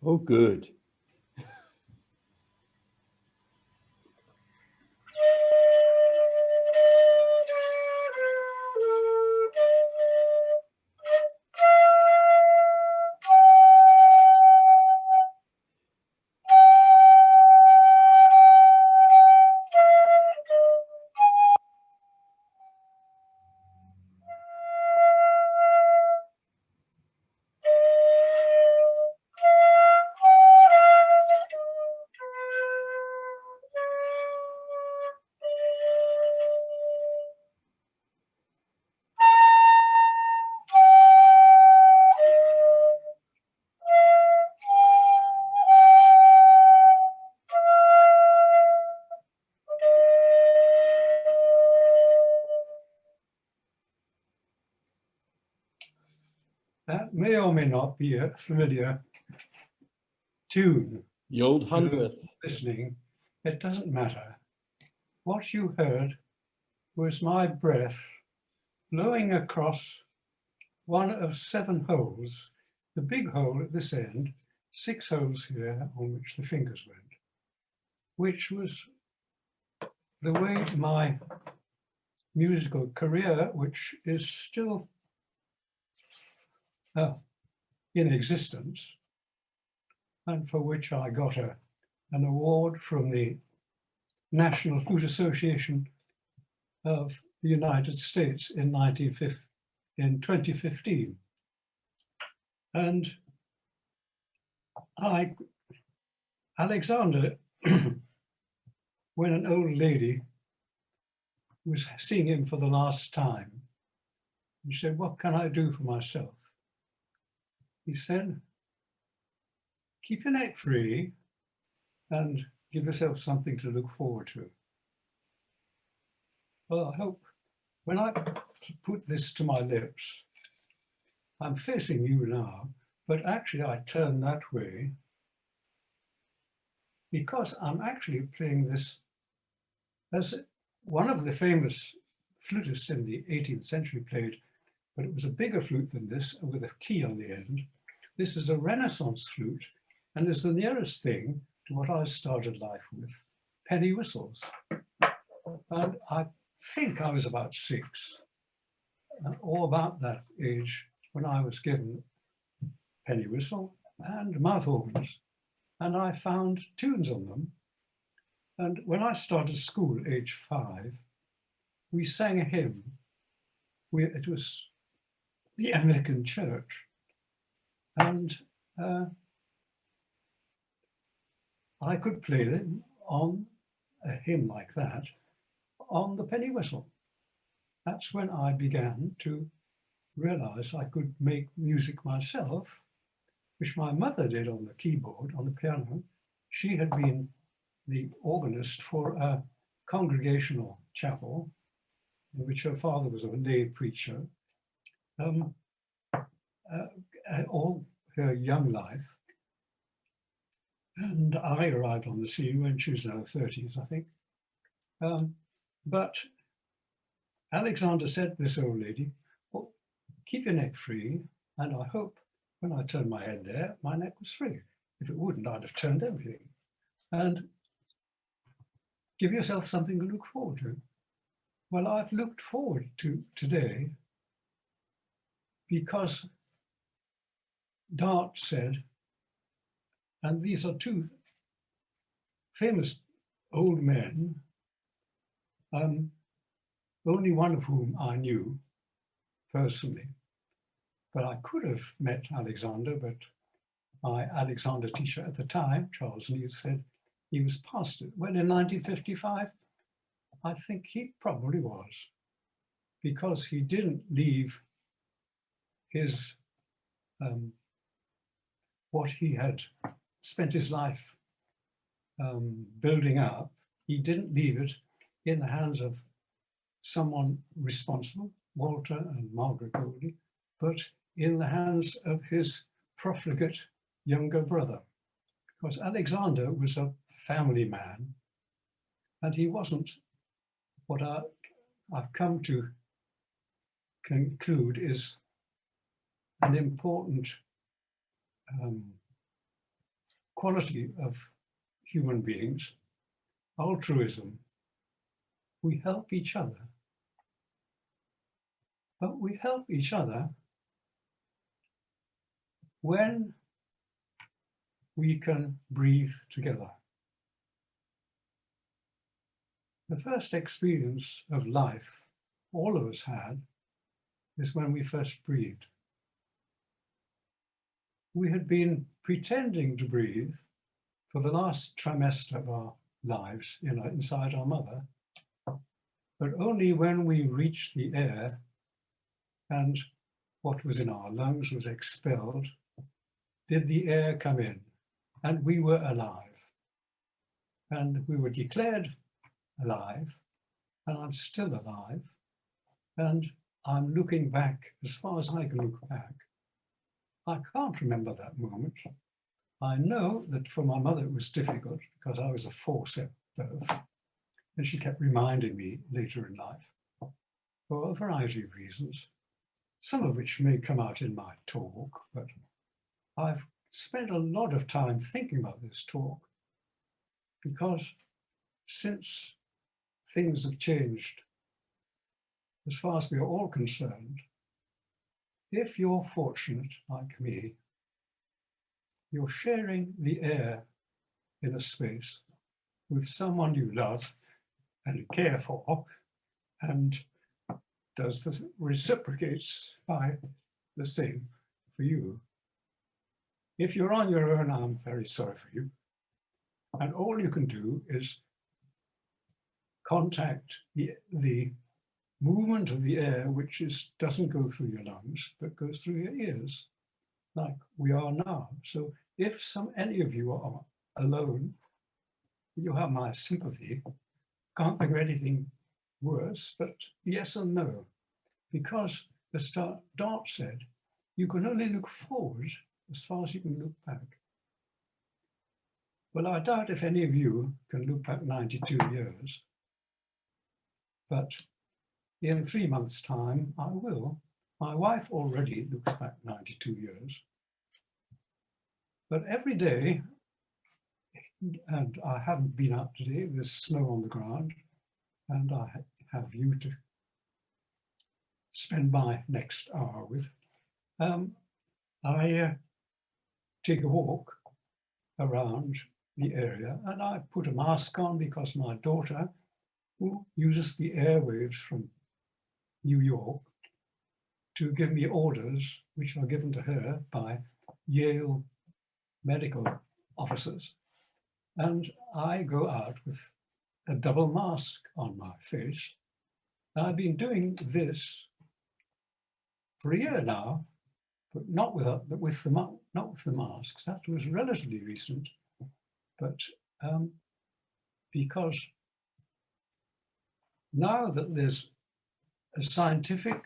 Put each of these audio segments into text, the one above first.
Oh, good. That may or may not be a familiar tune. The old To those 100th. listening, it doesn't matter. What you heard was my breath blowing across one of 7 holes, the big hole at this end, 6 holes here on which the fingers went, which was the way my musical career, which is still in existence, and for which I got an award from the National Flute Association of the United States in 2015. And Alexander, when an old lady was seeing him for the last time, he said, "What can I do for myself?" He said, "Keep your neck free and give yourself something to look forward to." Well, I hope when I put this to my lips, I'm facing you now, but actually I turn that way because I'm actually playing this as one of the famous flutists in the 18th century played, but it was a bigger flute than this with a key on the end. This is a Renaissance flute and is the nearest thing to what I started life with, penny whistles. And I think I was about 6, or about that age, when I was given penny whistle and mouth organs, and I found tunes on them. And when I started school, age 5, we sang a hymn. It was the Anglican Church, and I could play them on a hymn like that on the penny whistle. That's when I began to realize I could make music myself, which my mother did on the keyboard, on the piano. She had been the organist for a congregational chapel in which her father was a lay preacher, all her young life. And I arrived on the scene when she was in her 30s, I think. But Alexander said, this old lady, "Well, keep your neck free." And I hope when I turned my head there, my neck was free. If it wouldn't, I'd have turned everything. And give yourself something to look forward to. Well, I've looked forward to today because Dart said, and these are 2 famous old men, only one of whom I knew personally, but I could have met Alexander, but my Alexander teacher at the time, Charles Neal, said he was past it. Well, in 1955, I think he probably was, because he didn't leave his, what he had spent his life building up, he didn't leave it in the hands of someone responsible, Walter and Margaret Goldie, but in the hands of his profligate younger brother. Because Alexander was a family man, and he wasn't what I've come to conclude is an important quality of human beings, altruism. We help each other. But we help each other when we can breathe together. The first experience of life all of us had is when we first breathed. We had been pretending to breathe for the last trimester of our lives inside our mother, but only when we reached the air and what was in our lungs was expelled, did the air come in, and we were alive. And we were declared alive, and I'm still alive, and I'm looking back as far as I can look back. I can't remember that moment. I know that for my mother it was difficult because I was a forceps birth, and she kept reminding me later in life for a variety of reasons, some of which may come out in my talk, but I've spent a lot of time thinking about this talk because since things have changed, as far as we are all concerned, if you're fortunate like me, you're sharing the air in a space with someone you love and care for, and reciprocates by the same for you. If you're on your own, I'm very sorry for you. And all you can do is contact the movement of the air, which doesn't go through your lungs, but goes through your ears, like we are now. So if any of you are alone, you have my sympathy. Can't think of anything worse, but yes and no. Because as Dart said, you can only look forward as far as you can look back. Well, I doubt if any of you can look back 92 years, but in 3 months' time, I will. My wife already looks back 92 years. But every day, and I haven't been out today, there's snow on the ground, and I have you to spend my next hour with. I take a walk around the area, and I put a mask on because my daughter, who uses the airwaves from New York to give me orders which are given to her by Yale medical officers. And I go out with a double mask on my face. And I've been doing this for a year now, but not with the masks. That was relatively recent, but because now that there's a scientific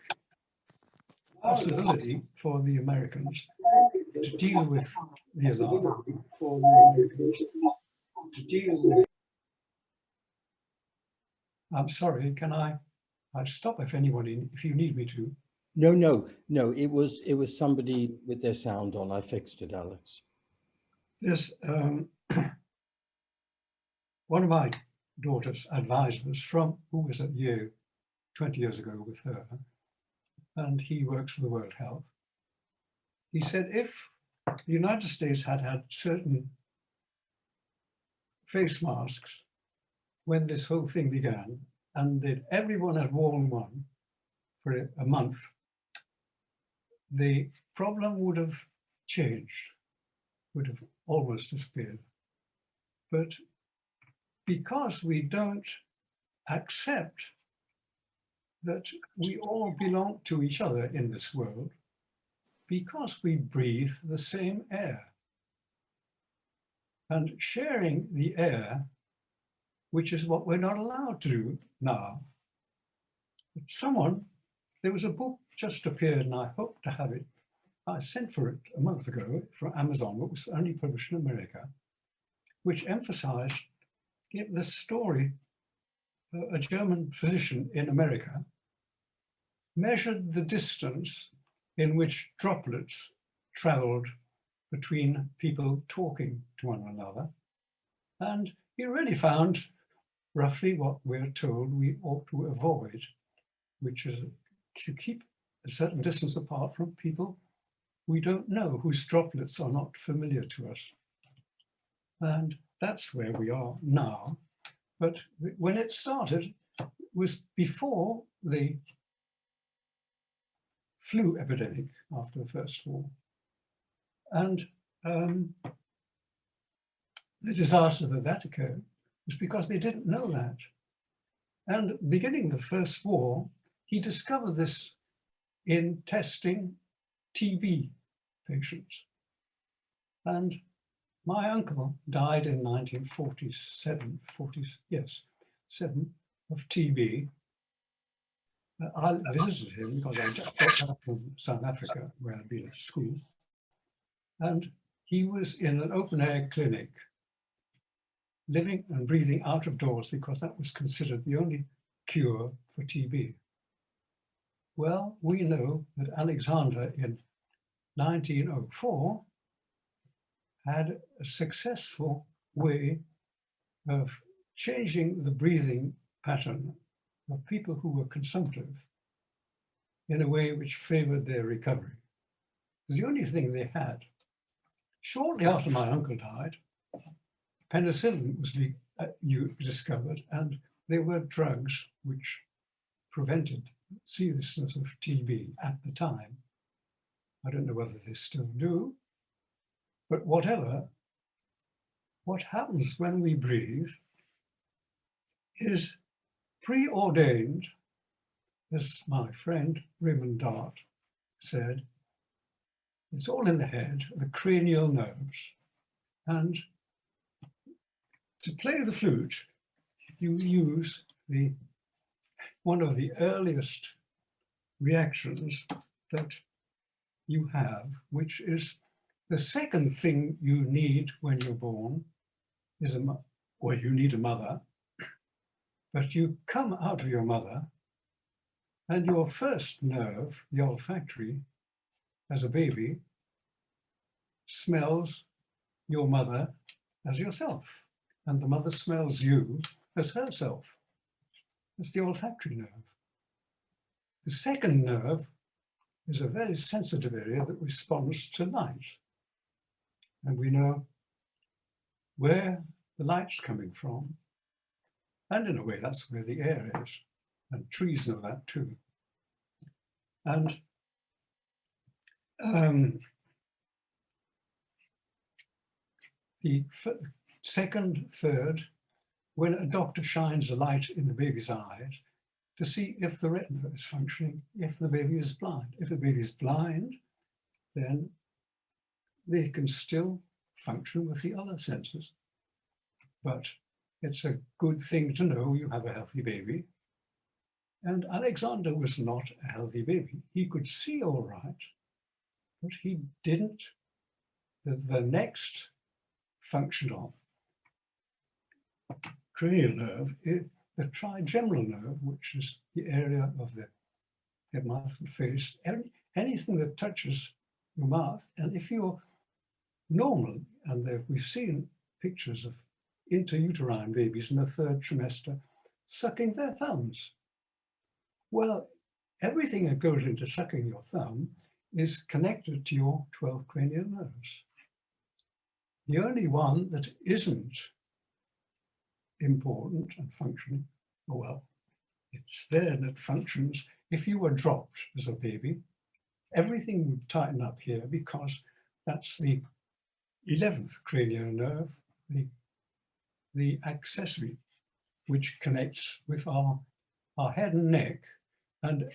possibility for the Americans to deal with the alarm, I'm sorry, can I stop if you need me to? No, it was somebody with their sound on. I fixed it, Alex. There's one of my daughter's advisors who was at Yale 20 years ago with her, and he works for the World Health. He said if the United States had certain face masks when this whole thing began, and that everyone had worn one for a month, the problem would have changed, would have almost disappeared. But because we don't accept that we all belong to each other in this world, because we breathe the same air. And sharing the air, which is what we're not allowed to do now. There was a book just appeared, and I hope to have it. I sent for it a month ago from Amazon, but was only published in America, which emphasized the story. A German physician in America measured the distance in which droplets traveled between people talking to one another. And he really found roughly what we're told we ought to avoid, which is to keep a certain distance apart from people we don't know, whose droplets are not familiar to us. And that's where we are now. But when it started, it was before the flu epidemic after the First War. And the disaster that occurred was because they didn't know that. And beginning the First War, he discovered this in testing TB patients. And my uncle died in 1947, 7 of TB. I visited him because I just got back from South Africa, where I'd been at school. And he was in an open air clinic, living and breathing out of doors because that was considered the only cure for TB. Well, we know that Alexander in 1904 had a successful way of changing the breathing pattern of people who were consumptive in a way which favored their recovery. It was the only thing they had. Shortly after my uncle died, penicillin was discovered, and there were drugs which prevented seriousness of TB at the time. I don't know whether they still do, but whatever, what happens when we breathe is preordained, as my friend Raymond Dart said. It's all in the head, the cranial nerves. And to play the flute, you use one of the earliest reactions that you have, which is the second thing you need when you're born is you need a mother, but you come out of your mother and your first nerve, the olfactory, as a baby, smells your mother as yourself, and the mother smells you as herself. It's the olfactory nerve. The second nerve is a very sensitive area that responds to light. And we know where the light's coming from. And in a way, that's where the air is. And trees know that too. And the second, third, when a doctor shines a light in the baby's eyes to see if the retina is functioning, if the baby is blind. If the baby is blind, then they can still function with the other senses. But it's a good thing to know you have a healthy baby. And Alexander was not a healthy baby. He could see all right, but he didn't. The next functional cranial nerve is the trigeminal nerve, which is the area of the mouth and face, anything that touches your mouth. And if you're normal, and we've seen pictures of intrauterine babies in the third trimester sucking their thumbs. Well, everything that goes into sucking your thumb is connected to your 12 cranial nerves. The only one that isn't important and functioning, well, it's there and it functions. If you were dropped as a baby, everything would tighten up here because that's the 11th cranial nerve, the accessory, which connects with our head and neck, and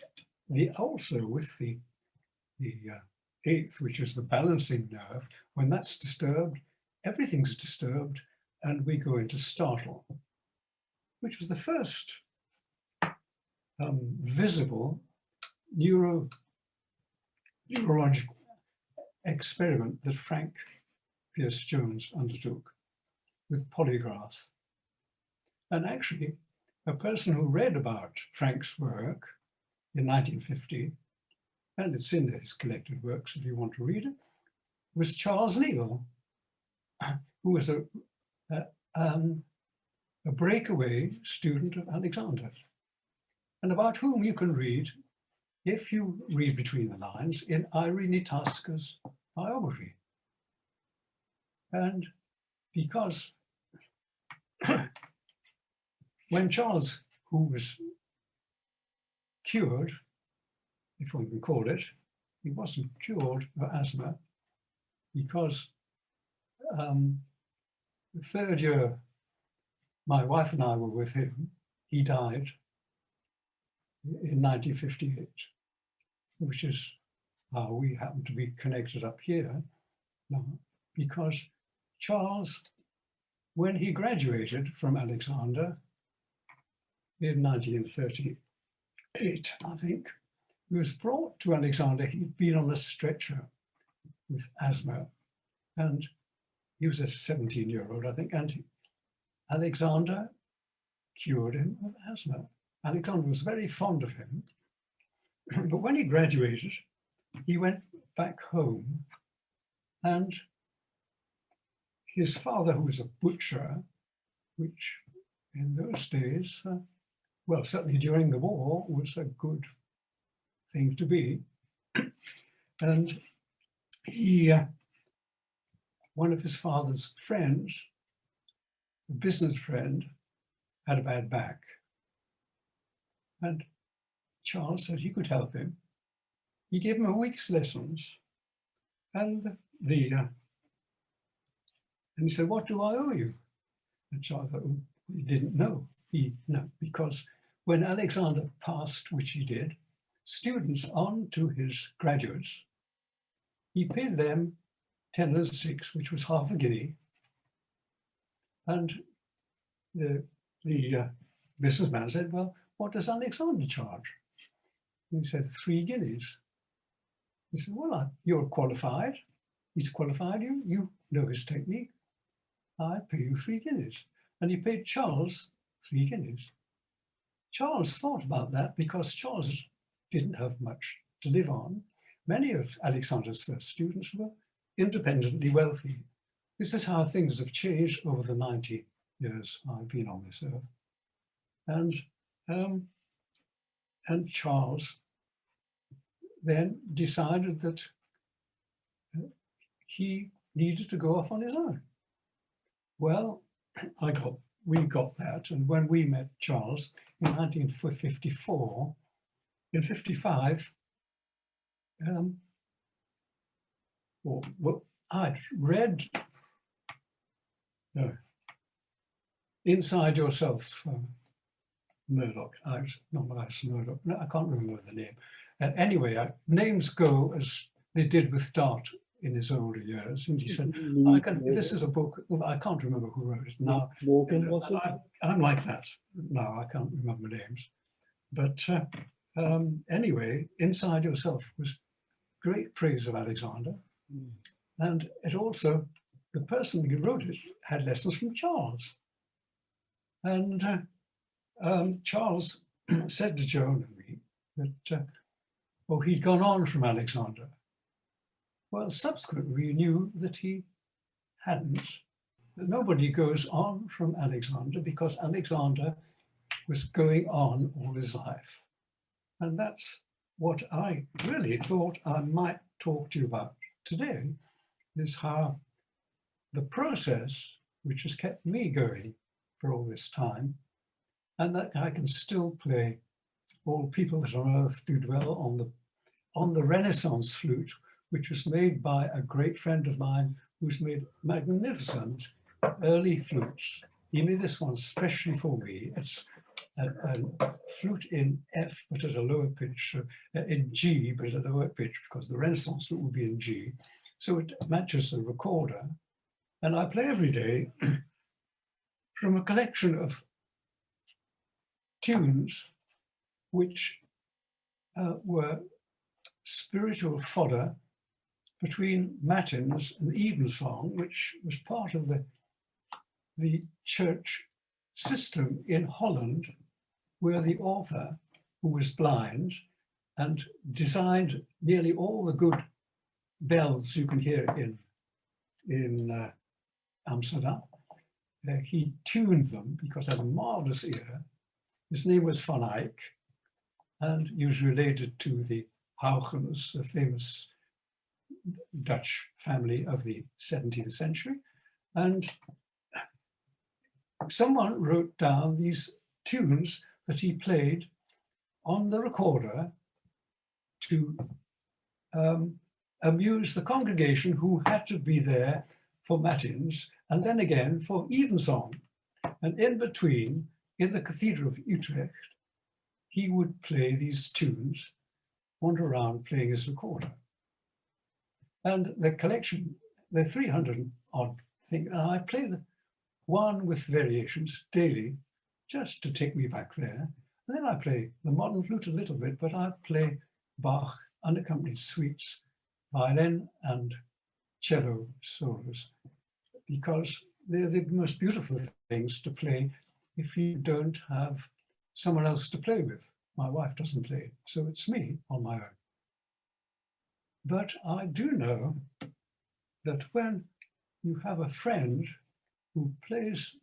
also with the 8th, which is the balancing nerve. When that's disturbed, everything's disturbed, and we go into startle, which was the first visible neurological experiment that Frank Pierce Jones undertook with polygraph. And actually, a person who read about Frank's work in 1950, and it's in his collected works if you want to read it, was Charles Neal, who was a breakaway student of Alexander, and about whom you can read, if you read between the lines, in Irene Tasker's biography. And because when Charles, who was cured, if one can call it, he wasn't cured of asthma, because the third year my wife and I were with him, he died in 1958, which is how we happen to be connected up here now, because Charles, when he graduated from Alexander in 1938, I think, he was brought to Alexander. He'd been on a stretcher with asthma, and he was a 17-year-old, I think, and Alexander cured him of asthma. Alexander was very fond of him, but when he graduated, he went back home, and his father, who was a butcher, which in those days, well, certainly during the war, was a good thing to be. And he, one of his father's friends, a business friend, had a bad back. And Charles said he could help him. He gave him a week's lessons. And he said, "What do I owe you?" And Charles thought, well, he didn't know. Because when Alexander passed, which he did, students on to his graduates, he paid them 10 and 6, which was half a guinea. And the businessman said, "Well, what does Alexander charge?" And he said, 3 guineas. He said, "Well, you're qualified. He's qualified. You know his technique. I pay you 3 guineas. And he paid Charles 3 guineas. Charles thought about that because Charles didn't have much to live on. Many of Alexander's first students were independently wealthy. This is how things have changed over the 90 years I've been on this earth. And Charles then decided that he needed to go off on his own. Well, we got that, and when we met Charles in 1954, in 55, well, I'd read Inside Yourself, Murdoch. Murdoch. No, I can't remember the name. Anyway, names go as they did with Dart in his older years. And he said, this is a book, I can't remember who wrote it now. Morgan, was it? I'm like that. No, I can't remember names. But anyway, Inside Yourself was great praise of Alexander. And it also, the person who wrote it had lessons from Charles. And Charles said to Joan and me that, he'd gone on from Alexander. Well, subsequently, we knew that he hadn't. That nobody goes on from Alexander because Alexander was going on all his life. And that's what I really thought I might talk to you about today, is how the process, which has kept me going for all this time, and that I can still play All People That on Earth Do Dwell on the Renaissance flute, which was made by a great friend of mine who's made magnificent early flutes. He made this one specially for me. It's a flute in F, but at a lower pitch, in G, but at a lower pitch, because the Renaissance flute would be in G. So it matches the recorder. And I play every day from a collection of tunes which were spiritual fodder between matins and evensong, which was part of the church system in Holland, where the author, who was blind and designed nearly all the good bells you can hear in in Amsterdam. He tuned them because he had a marvelous ear. His name was Van Eyck, and he was related to the Huygens, the famous Dutch family of the 17th century. And someone wrote down these tunes that he played on the recorder to amuse the congregation who had to be there for matins and then again for evensong. And in between, in the Cathedral of Utrecht, he would play these tunes, wander around playing his recorder. And the collection, the 300 odd thing, and I play the one with variations daily, just to take me back there. And then I play the modern flute a little bit, but I play Bach unaccompanied suites, violin and cello solos, because they're the most beautiful things to play if you don't have someone else to play with. My wife doesn't play, so it's me on my own. But I do know that when you have a friend who plays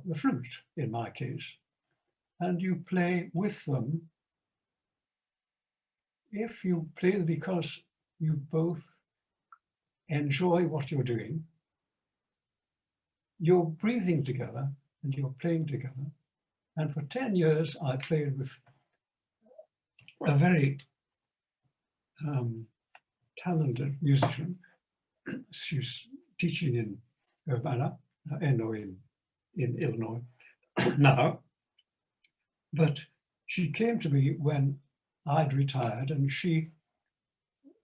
the flute, in my case, and you play with them, if you play because you both enjoy what you're doing, you're breathing together and you're playing together. And for 10 years, I played with a very talented musician. She's teaching in Urbana, in Illinois now. But she came to me when I'd retired, and she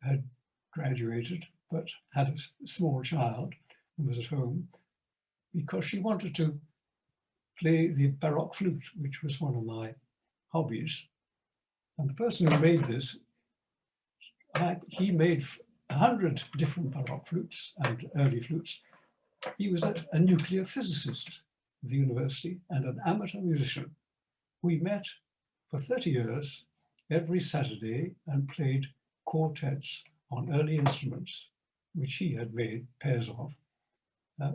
had graduated, but had a small child and was at home, because she wanted to play the Baroque flute, which was one of my hobbies. And the person who made this, he made 100 different Baroque flutes and early flutes. He was a nuclear physicist at the university and an amateur musician. We met for 30 years every Saturday and played quartets on early instruments, which he had made pairs of,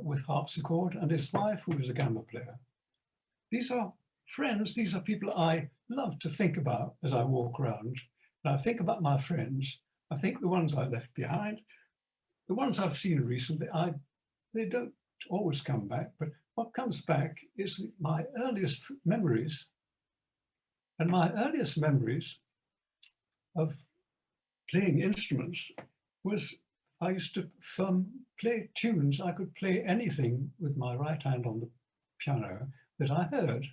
with harpsichord, and his wife, who was a gamba player. These are friends, these are people I love to think about as I walk around. And I think about my friends, I think the ones I left behind, the ones I've seen recently, they don't always come back, but what comes back is my earliest memories. And my earliest memories of playing instruments was I used to play tunes. I could play anything with my right hand on the piano that I heard.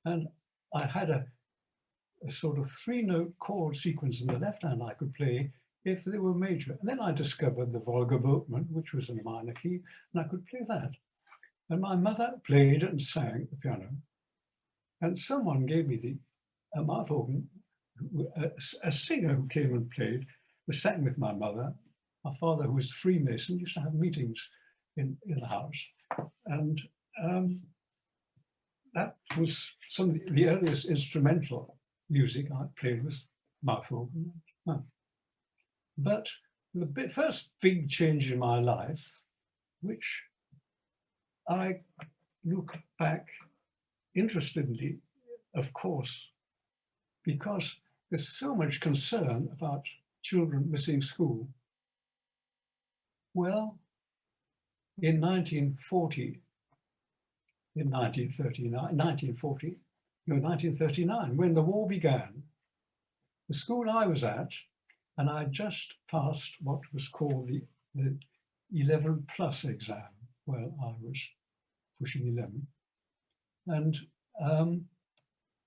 And I had a sort of 3-note chord sequence in the left hand I could play if they were major. And then I discovered the Volga Boatman, which was in a minor key, and I could play that. And my mother played and sang the piano. And someone gave me a mouth organ, a singer who came and played, sang with my mother. My father, who was a Freemason, used to have meetings in the house. And that was some of the earliest instrumental music I played was mouth organ. But the first big change in my life, which I look back interestedly, of course, because there's so much concern about children missing school. Well, in 1939, when the war began, the school I was at, and I just passed what was called the 11 plus exam. Well, I was pushing 11. And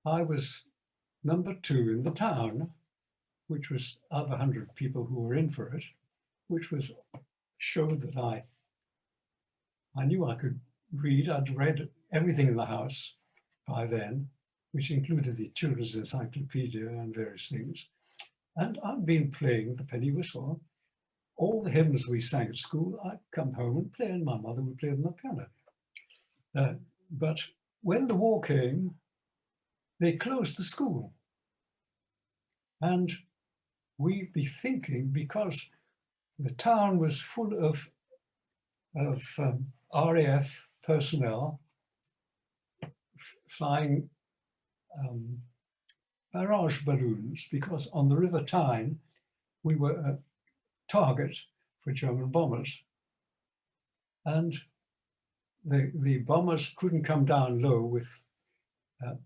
I was number 2 in the town, which was of 100 people who were in for it, which showed that I knew I could read. I'd read everything in the house by then, which included the children's encyclopedia and various things. And I'd been playing the penny whistle. All the hymns we sang at school, I'd come home and play, and my mother would play them on the piano. But when the war came, they closed the school. And we'd be thinking, because the town was full of RAF personnel flying barrage balloons, because on the River Tyne we were a target for German bombers. And the bombers couldn't come down low with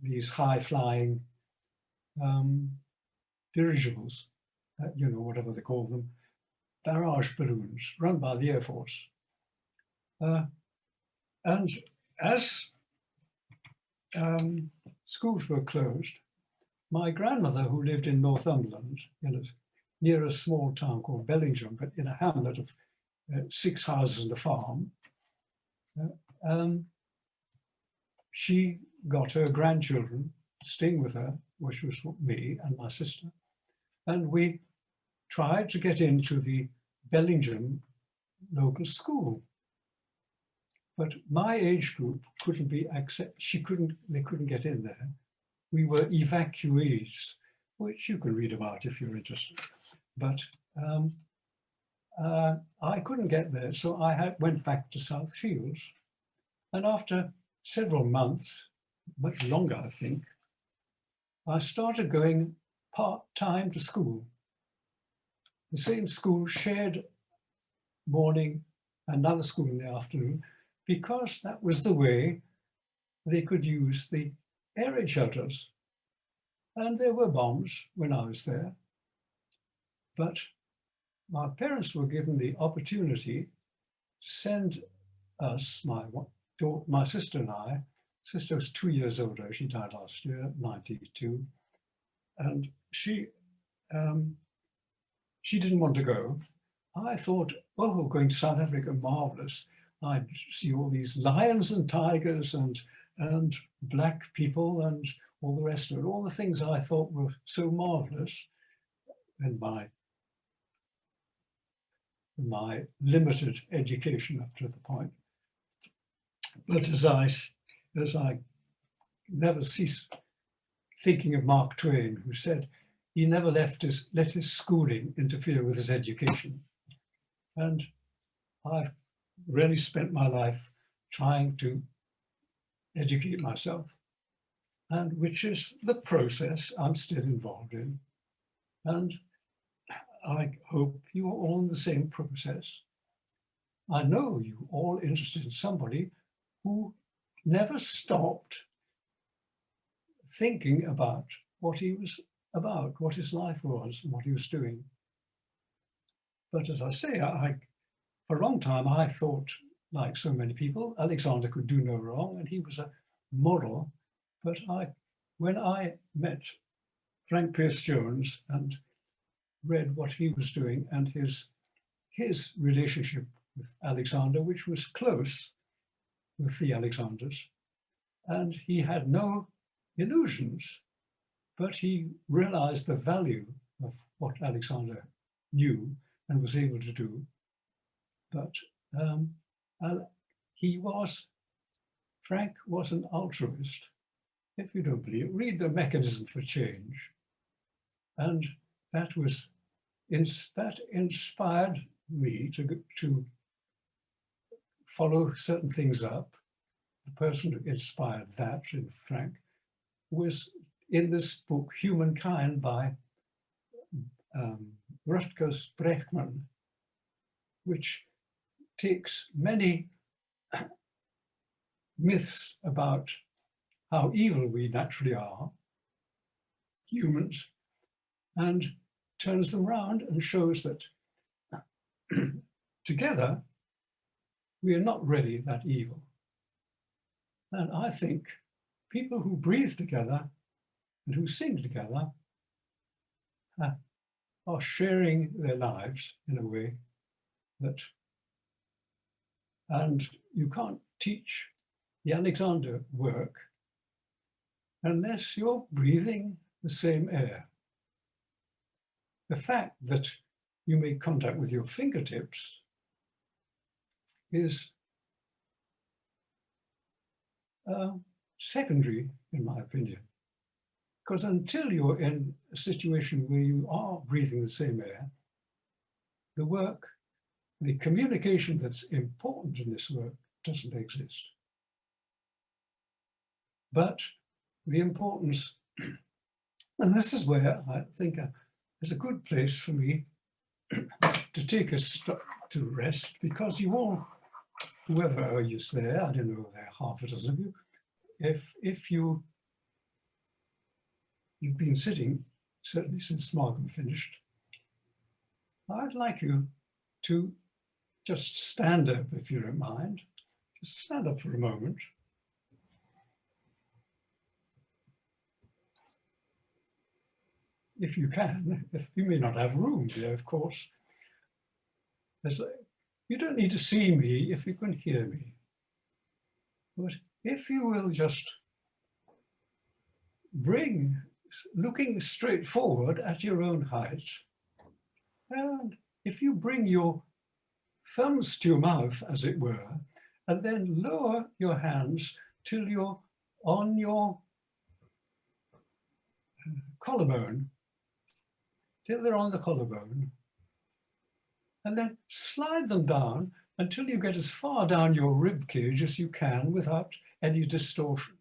these high-flying dirigibles, you know, whatever they call them, barrage balloons run by the Air Force. And as schools were closed, my grandmother, who lived in Northumberland, near a small town called Bellingham, but in a hamlet of 6 houses and a farm, she got her grandchildren staying with her, which was me and my sister, and we tried to get into the Bellingham local school. But my age group couldn't be accepted. They couldn't get in there. We were evacuees, which you can read about if you're interested. But I couldn't get there, so I went back to South Shields. And after several months, much longer, I think, I started going part-time to school. The same school, shared morning, another school in the afternoon, because that was the way they could use the air raid shelters. And there were bombs when I was there. But my parents were given the opportunity to send us, my sister and I. Sister was 2 years older. She died last year, 92. And she didn't want to go. I thought, oh, going to South Africa, marvelous. I'd see all these lions and tigers and black people and all the rest of it, all the things I thought were so marvelous in my limited education up to the point. But as I never cease thinking of Mark Twain, who said he never let his schooling interfere with his education. And I've really spent my life trying to educate myself, and which is the process I'm still involved in. And I hope you are all in the same process. I know you're all interested in somebody who never stopped thinking about what he was about, what his life was, and what he was doing. But as I say, for a long time, I thought, like so many people, Alexander could do no wrong, and he was a model. But when I met Frank Pierce Jones and read what he was doing and his relationship with Alexander, which was close with the Alexanders, and he had no illusions, but he realized the value of what Alexander knew and was able to do. But Frank was an altruist. If you don't believe it, read The Mechanism for Change. And that inspired me to follow certain things up. The person who inspired that in Frank was in this book, Humankind by Rutger Bregman, which takes many myths about how evil we naturally are, humans, and turns them around and shows that together we are not really that evil. And I think people who breathe together and who sing together are sharing their lives in a way that, and you can't teach the Alexander work unless you're breathing the same air. The fact that you make contact with your fingertips is secondary, in my opinion, because until you're in a situation where you are breathing the same air, the work the communication that's important in this work doesn't exist. But the importance, and this is where I think there's a good place for me to take us to rest, because you all, whoever is there, I don't know, there are half a dozen of you, if you've been sitting, certainly since Markham finished, I'd like you to just stand up, if you don't mind. Just stand up for a moment. If you can, if you may not have room here, of course. You don't need to see me if you can hear me. But if you will just bring, looking straight forward at your own height, and if you bring your thumbs to your mouth, as it were, and then lower your hands till you're on your collarbone, till they're on the collarbone, and then slide them down until you get as far down your rib cage as you can without any distortion.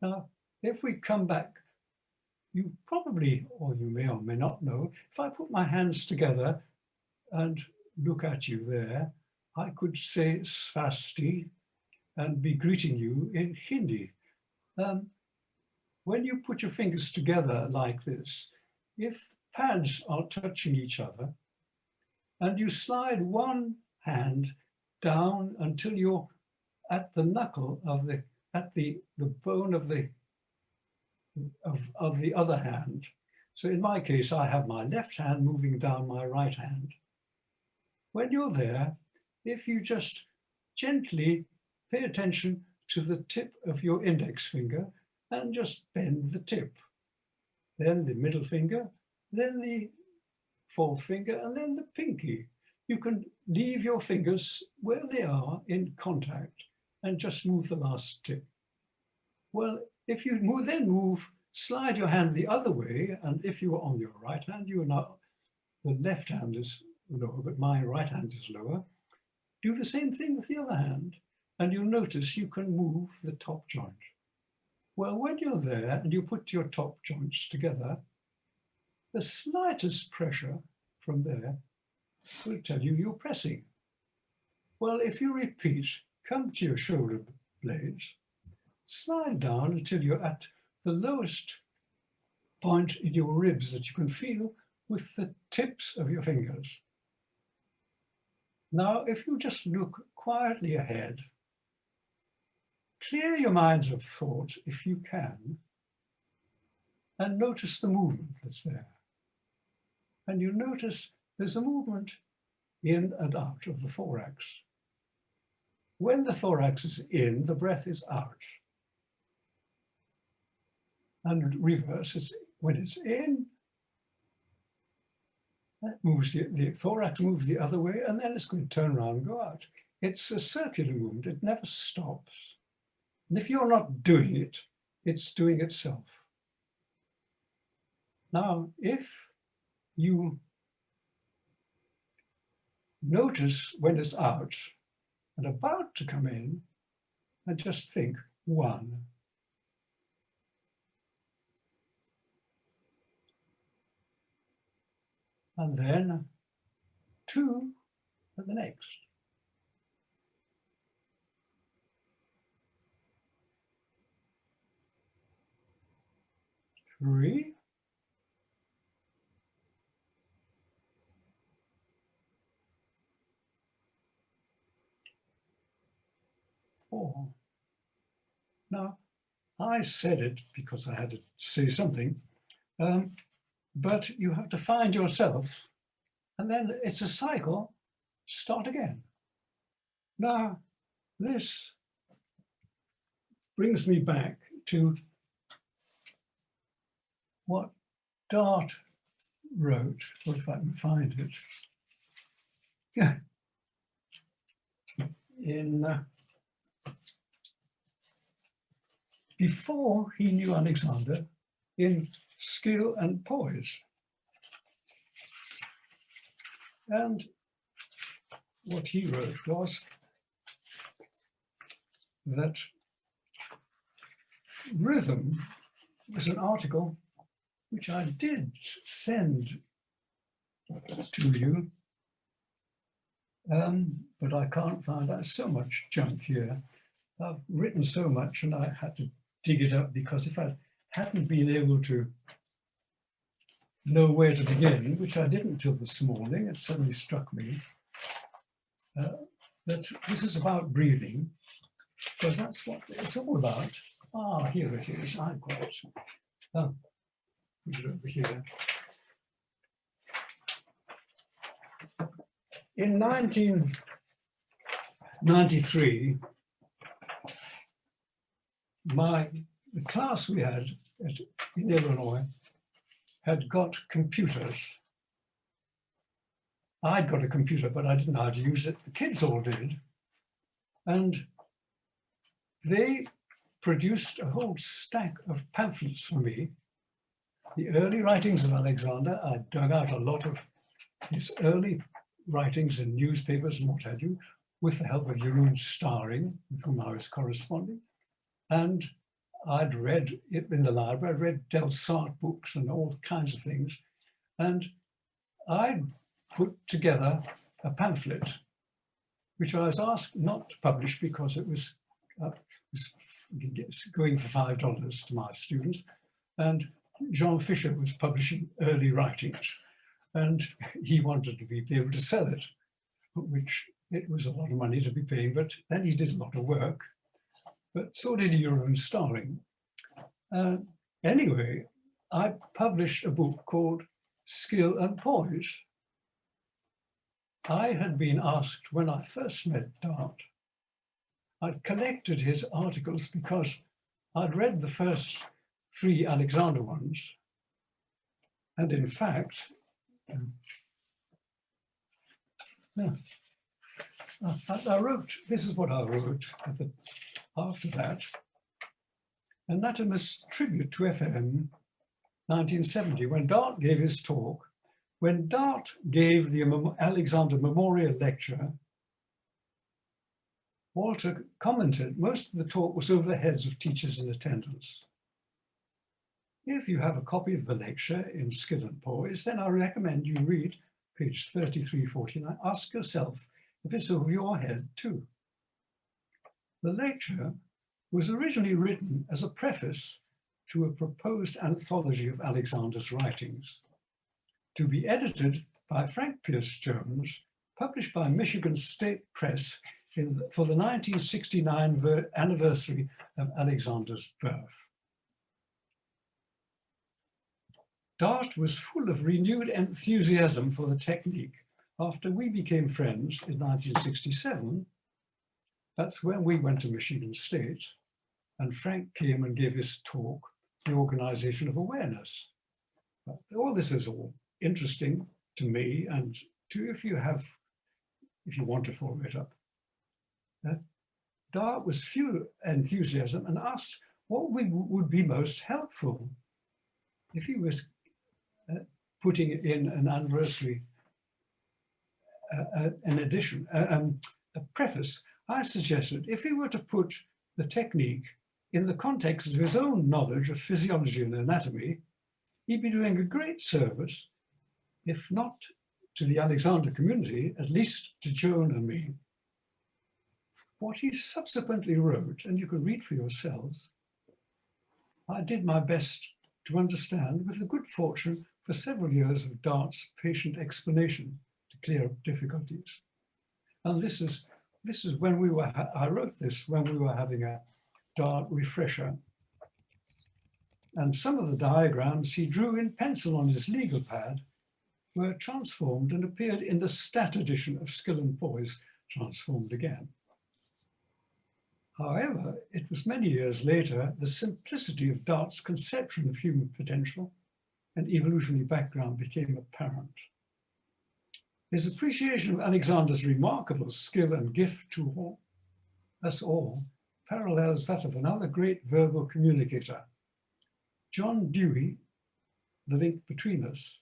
Now, if we come back, you probably, or you may or may not know, if I put my hands together and look at you there, I could say Svasti and be greeting you in Hindi. When you put your fingers together like this, if pads are touching each other, and you slide one hand down until you're at the knuckle of the bone of the other hand. So in my case, I have my left hand moving down my right hand. When you're there, if you just gently pay attention to the tip of your index finger and just bend the tip, then the middle finger, then the fourth finger, and then the pinky. You can leave your fingers where they are in contact and just move the last tip. Well, if you move, slide your hand the other way, and if you are on your right hand, you are now, the left hand is lower, but my right hand is lower. Do the same thing with the other hand, and you'll notice you can move the top joint. Well, when you're there and you put your top joints together, the slightest pressure from there will tell you you're pressing. Well, if you repeat, come to your shoulder blades, slide down until you're at the lowest point in your ribs that you can feel with the tips of your fingers. Now, if you just look quietly ahead, clear your minds of thought if you can, and notice the movement that's there. And you notice there's a movement in and out of the thorax. When the thorax is in, the breath is out. And reverse, when it's in, that moves the thorax moves the other way, and then it's going to turn around and go out. It's a circular movement, it never stops. And if you're not doing it, it's doing itself. Now, if you notice when it's out and about to come in, and just think, 1. And then 2 at the next. 3. 4. Now, I said it because I had to say something, but you have to find yourself, and then it's a cycle, start again. Now, this brings me back to what Dart wrote. What if I can find it? Yeah. Before he knew Alexander, in Skill and Poise. And what he wrote was that rhythm was an article which I did send to you, but I can't find. There's so much junk here. I've written so much and I had to dig it up, because if I hadn't been able to know where to begin, which I didn't till this morning, it suddenly struck me that this is about breathing, because that's what it's all about. Ah, here it is. I've got it. Oh, put it over here. In 1993, the class we had in Illinois had got computers. I'd got a computer, but I didn't know how to use it. The kids all did. And they produced a whole stack of pamphlets for me. The early writings of Alexander. I dug out a lot of his early writings in newspapers and what have you, with the help of Jeroen Staring, with whom I was corresponding. And I'd read it in the library. I'd read Del Sartre books and all kinds of things. And I put together a pamphlet, which I was asked not to publish because it was going for $5 to my students. And Jean Fischer was publishing early writings, and he wanted to be able to sell it, which it was a lot of money to be paying, but then he did a lot of work. But so did Jeroen Staring. Anyway, I published a book called Skill and Poise. I had been asked when I first met Dart, I'd collected his articles because I'd read the first 3 Alexander ones. And in fact, I wrote, this is what I wrote after that. And that is a tribute to FM 1970, when Dart gave his talk. When Dart gave the Alexander Memorial Lecture, Walter commented, most of the talk was over the heads of teachers in attendance. If you have a copy of the lecture in Skill and Poise, then I recommend you read page 3349. Ask yourself if it's over your head too. The lecture was originally written as a preface to a proposed anthology of Alexander's writings, to be edited by Frank Pierce Jones, published by Michigan State Press for the 1969 anniversary of Alexander's birth. Dart was full of renewed enthusiasm for the technique. After we became friends in 1967, that's when we went to Michigan State, and Frank came and gave his talk, The Organization of Awareness. All this is all interesting to me, and to if you want to follow it up. Dart was full of enthusiasm and asked what would be most helpful. If he was putting in an anniversary, an edition, a preface, I suggested if he were to put the technique in the context of his own knowledge of physiology and anatomy, he'd be doing a great service, if not to the Alexander community, at least to Joan and me. What he subsequently wrote, and you can read for yourselves, I did my best to understand with the good fortune for several years of Dart's patient explanation to clear up difficulties. And this is when we were, I wrote this when we were having a Dart refresher. And some of the diagrams he drew in pencil on his legal pad were transformed and appeared in the Stat edition of Skill and Poise, transformed again. However, it was many years later, the simplicity of Dart's conception of human potential and evolutionary background became apparent. His appreciation of Alexander's remarkable skill and gift to us all parallels that of another great verbal communicator, John Dewey, the link between us.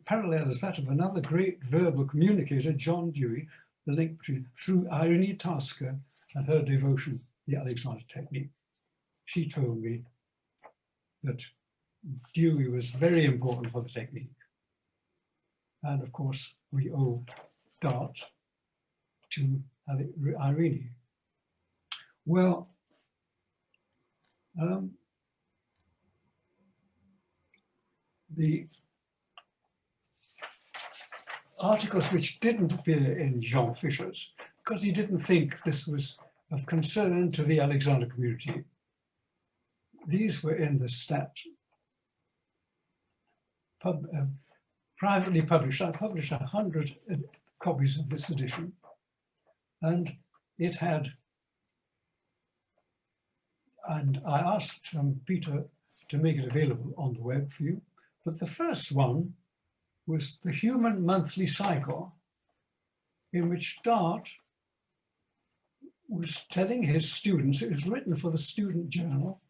parallel as that of another great verbal communicator, John Dewey, the link between through Irene Tasker and her devotion, the Alexander technique. She told me that Dewey was very important for the technique. And of course, we owe Dart to Irene. Well, the articles which didn't appear in Jean Fischer's, because he didn't think this was of concern to the Alexander community, these were in the Stat, privately published. I published 100 copies of this edition, and it had, and I asked Peter to make it available on the web for you, but the first one was the Human Monthly Cycle, in which Dart was telling his students, it was written for the student journal,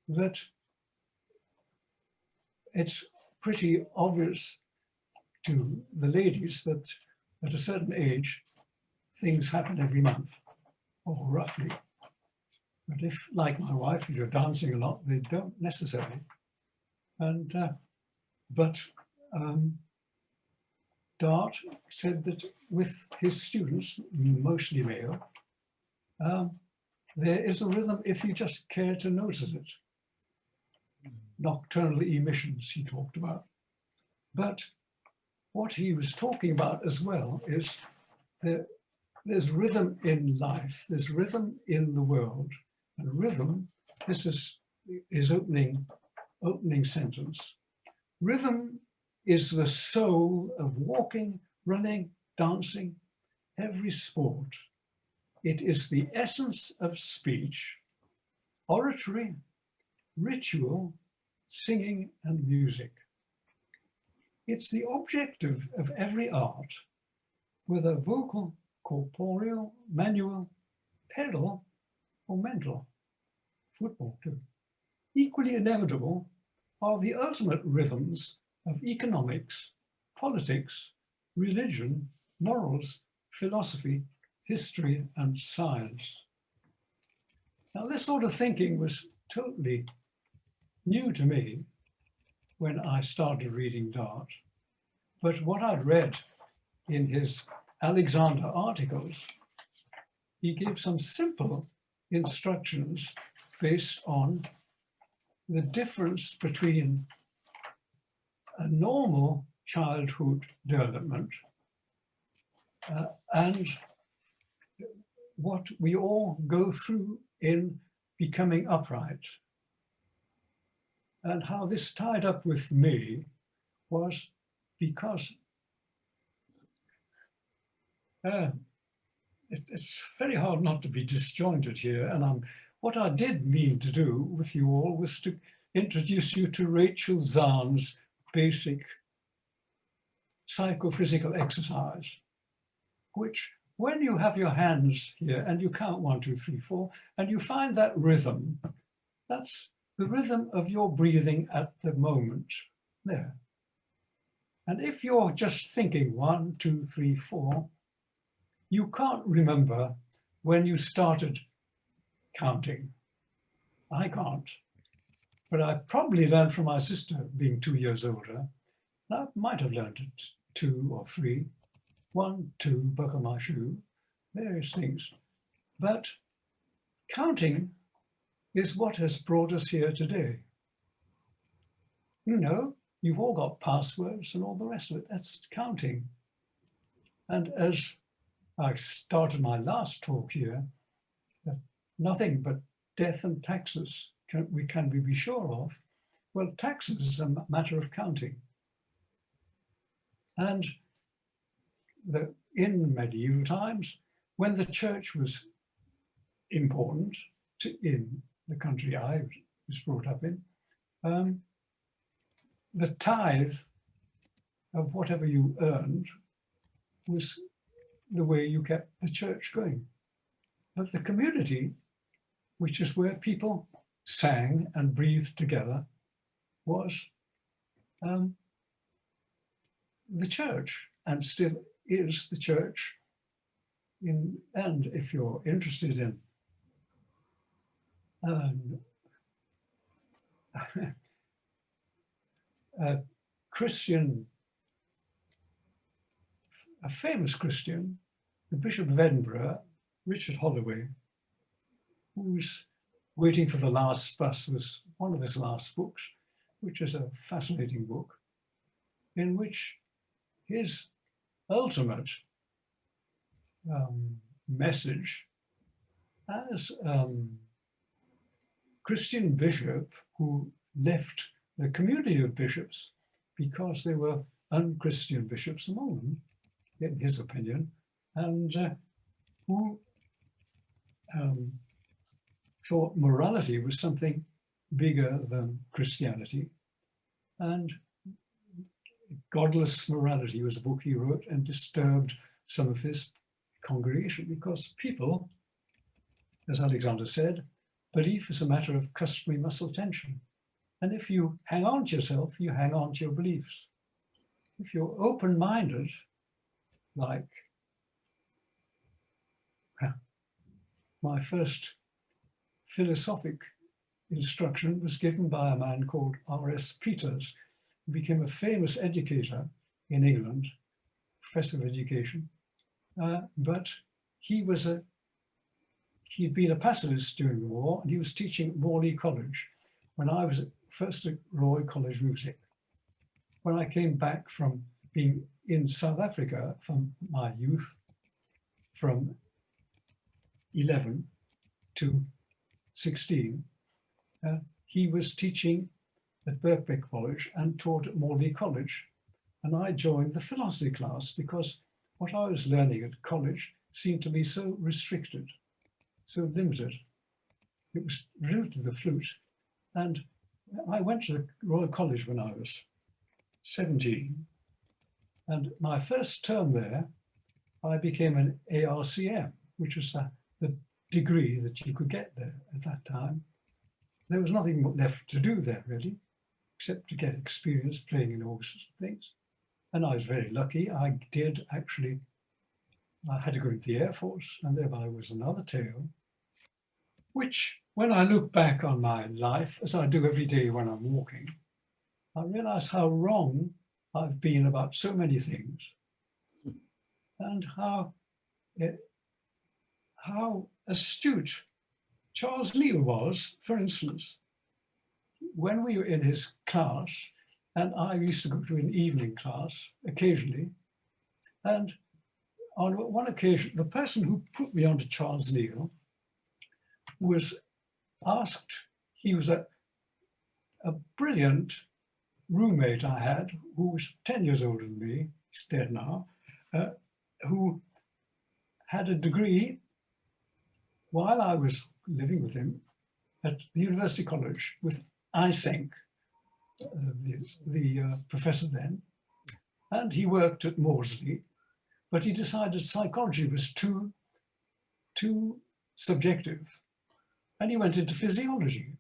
that it's pretty obvious to the ladies that at a certain age, things happen every month, or roughly. But if, like my wife, if you're dancing a lot, they don't necessarily. And, Dart said that with his students, mostly male, there is a rhythm if you just care to notice it. Nocturnal emissions he talked about. But what he was talking about as well is that there's rhythm in life, there's rhythm in the world, and rhythm, this is his opening sentence. Rhythm is the soul of walking, running, dancing, every sport. It is the essence of speech, oratory, ritual, singing and music. It's the objective of every art, whether vocal, corporeal, manual, pedal, or mental. Football too. Equally inevitable are the ultimate rhythms of economics, politics, religion, morals, philosophy, history, and science. Now, this sort of thinking was totally new to me when I started reading Dart, but what I'd read in his Alexander articles, he gave some simple instructions based on the difference between a normal childhood development and what we all go through in becoming upright. And how this tied up with me was because it's very hard not to be disjointed here. And what I did mean to do with you all was to introduce you to Rachel Zahn's basic psychophysical exercise, which when you have your hands here and you count 1, 2, 3, 4, and you find that rhythm, that's the rhythm of your breathing at the moment there. And if you're just thinking 1, 2, 3, 4, you can't remember when you started counting. I can't, but I probably learned from my sister being 2 years older. I might have learned it 2 or 3, 1, 2, buckle my shoe, various things. But counting is what has brought us here today. You know, you've all got passwords and all the rest of it. That's counting. And as I started my last talk here, nothing but death and taxes can we be sure of. Well, taxes is a matter of counting. And in medieval times, when the church was important in the country I was brought up in, the tithe of whatever you earned was the way you kept the church going. But the community, which is where people sang and breathed together, was the church, and still is the church. And if you're interested in a Christian, a famous Christian, the Bishop of Edinburgh, Richard Holloway, who's Waiting for the Last Bus was one of his last books, which is a fascinating book, in which his ultimate message as Christian bishop who left the community of bishops because there were unchristian bishops among them, in his opinion, and who thought morality was something bigger than Christianity. And Godless Morality was a book he wrote and disturbed some of his congregation because people, as Alexander said, belief is a matter of customary muscle tension. And if you hang on to yourself, you hang on to your beliefs. If you're open-minded, like my first philosophic instruction was given by a man called R.S. Peters, who became a famous educator in England, professor of education. But he'd been a pacifist during the war, and he was teaching at Morley College when I was first at Royal College Music. When I came back from being in South Africa from my youth, from 11 to 16, he was teaching at Birkbeck College and taught at Morley College. And I joined the philosophy class because what I was learning at college seemed to be so restricted, so limited. It was limited to the flute. And I went to the Royal College when I was 17. And my first term there, I became an ARCM, which was the degree that you could get there at that time. There was nothing left to do there, really, except to get experience playing in orchestras and things. And I was very lucky. I had to go into the Air Force, and thereby was another tale, which, when I look back on my life, as I do every day when I'm walking, I realize how wrong I've been about so many things, and how astute Charles Neal was, for instance, when we were in his class, and I used to go to an evening class occasionally, and on one occasion, the person who put me onto Charles Neal was asked, he was a brilliant roommate I had, who was 10 years older than me, he's dead now, who had a degree while I was living with him at the University College with Eysenck, the professor then, and he worked at Maudsley, but he decided psychology was too subjective, and he went into physiology.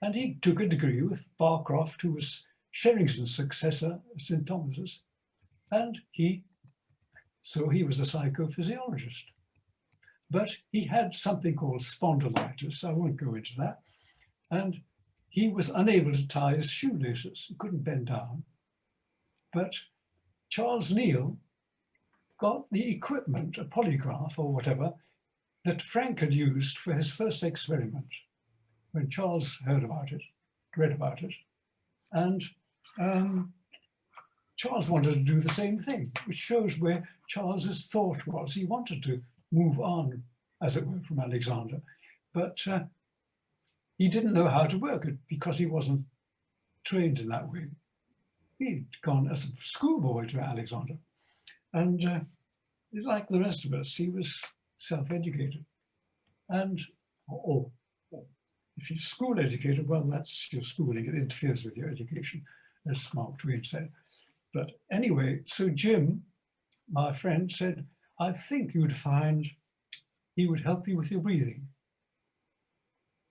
And he took a degree with Barcroft, who was Sherrington's successor at St. Thomas's, and he was a psychophysiologist. But he had something called spondylitis, I won't go into that, and he was unable to tie his shoelaces, he couldn't bend down. But Charles Neal got the equipment, a polygraph or whatever, that Frank had used for his first experiment when Charles heard about it, read about it. And Charles wanted to do the same thing, which shows where Charles's thought was. He wanted to move on, as it were, from Alexander, but he didn't know how to work it because he wasn't trained in that way. He'd gone as a schoolboy to Alexander. And like the rest of us, he was self-educated. And, or if you're school educated, well, that's your schooling. It interferes with your education, as Mark Twain said. But anyway, so Jim, my friend, said, I think you'd find he would help you with your breathing.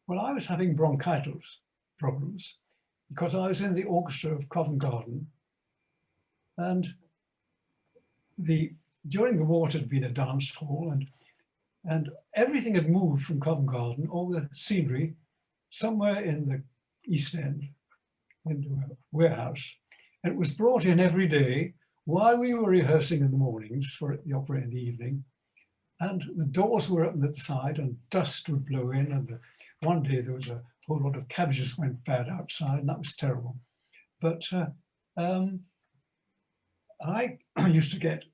Well, I was having bronchitis problems because I was in the orchestra of Covent Garden, and during the war it had been a dance hall, and everything had moved from Covent Garden, all the scenery, somewhere in the East End, into a warehouse. And it was brought in every day while we were rehearsing in the mornings for the opera in the evening. And the doors were open at the side and dust would blow in. And one day there was a whole lot of cabbages went bad outside, and that was terrible. But I used to get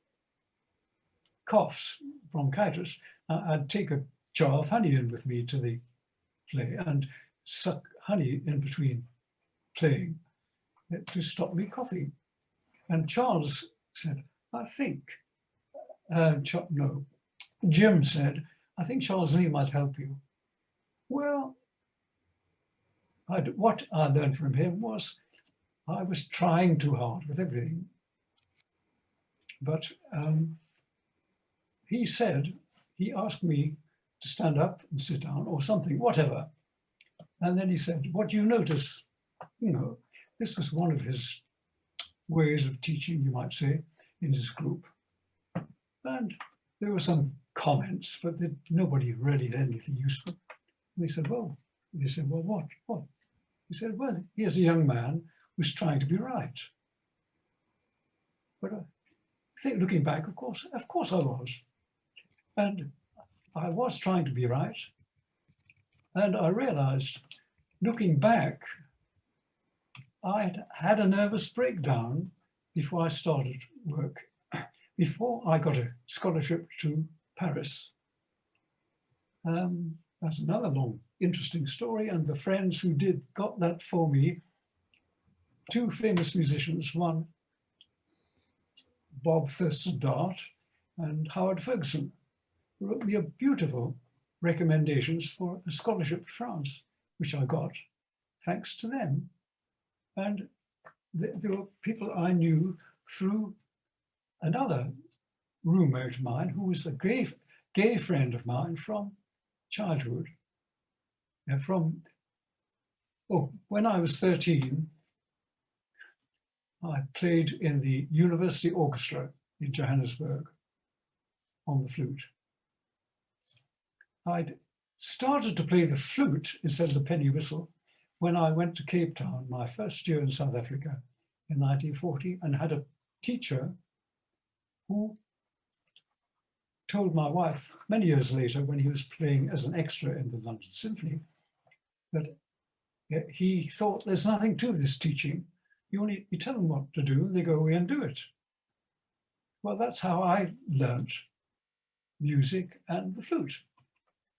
coughs, bronchitis. I'd take a jar of honey in with me to the play and suck honey in between playing to stop me coughing. And Charles said, I think, no, Jim said, I think Charles Lee might help you. Well, what I learned from him was I was trying too hard with everything. But he asked me to stand up and sit down or something, whatever. And then he said, what do you notice? You know, this was one of his ways of teaching, you might say, in his group. And there were some comments, but nobody really had anything useful. And they said, well, what? He said, well, here's a young man who's trying to be right. But I think looking back, of course I was. And I was trying to be right. And I realized, looking back, I had a nervous breakdown before I started work, before I got a scholarship to Paris. That's another long, interesting story. And the friends who got that for me, two famous musicians, one, Bob Fischer Dart and Howard Ferguson, wrote me a beautiful recommendations for a scholarship to France, which I got thanks to them. And there were people I knew through another roommate of mine who was a gay friend of mine from childhood. When I was 13, I played in the University Orchestra in Johannesburg on the flute. I'd started to play the flute instead of the penny whistle when I went to Cape Town, my first year in South Africa in 1940, and had a teacher who told my wife many years later, when he was playing as an extra in the London Symphony, that he thought there's nothing to this teaching. You tell them what to do, and they go away and do it. Well, that's how I learned music and the flute,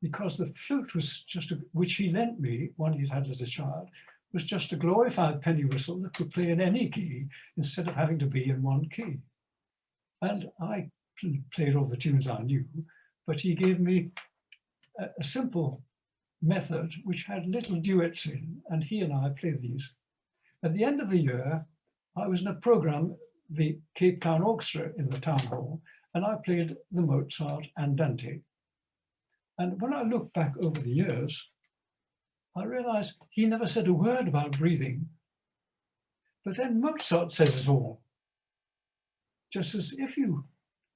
because the flute was which he lent me, one he'd had as a child, was just a glorified penny whistle that could play in any key instead of having to be in one key. And I played all the tunes I knew, but he gave me a simple method which had little duets in, and he and I played these. At the end of the year, I was in a program, the Cape Town Orchestra in the town hall, and I played the Mozart and Dante. And when I look back over the years, I realized he never said a word about breathing. But then Mozart says it all. Just as if you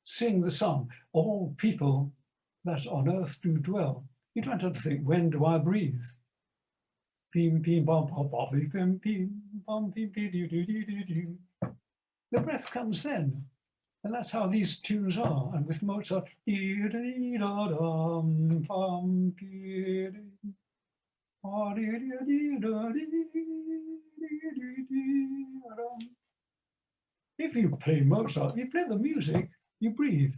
sing the song, all people that on earth do dwell, you don't have to think, when do I breathe? Pim, pim, bum, bum, bum, pim, pim, bum, pim, pim, doo, doo, doo, doo, doo. The breath comes then. And that's how these tunes are. And with Mozart, if you play Mozart, you play the music, you breathe.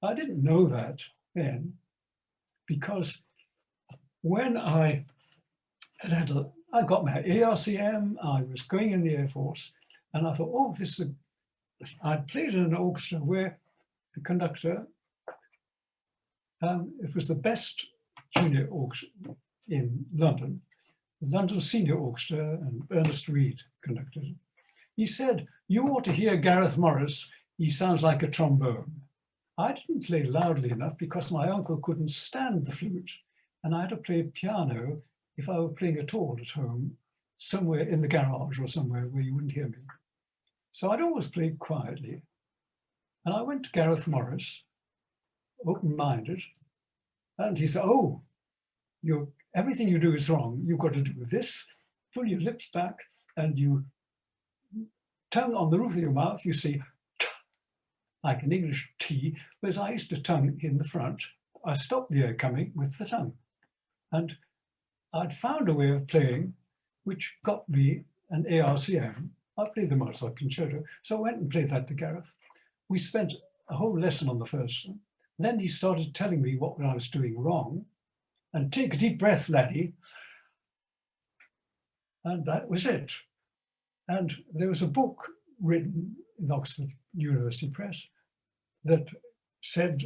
I didn't know that then, because when I got my ARCM, I was going in the Air Force, and I thought, oh, I played in an orchestra where the conductor, it was the best junior orchestra in London, the London Senior Orchestra, and Ernest Reed conducted it. He said, you ought to hear Gareth Morris, he sounds like a trombone. I didn't play loudly enough because my uncle couldn't stand the flute, and I had to play piano if I were playing at all at home, somewhere in the garage or somewhere where you wouldn't hear me. So I'd always played quietly. And I went to Gareth Morris, open-minded, and he said, oh, everything you do is wrong. You've got to do this, pull your lips back, and you tongue on the roof of your mouth, you see, like an English T, whereas I used to tongue in the front. I stopped the air coming with the tongue. And I'd found a way of playing which got me an ARCM. I played the Mozart concerto, so I went and played that to Gareth. We spent a whole lesson on the first one. Then he started telling me what I was doing wrong. And take a deep breath, laddie. And that was it. And there was a book written in Oxford University Press that said,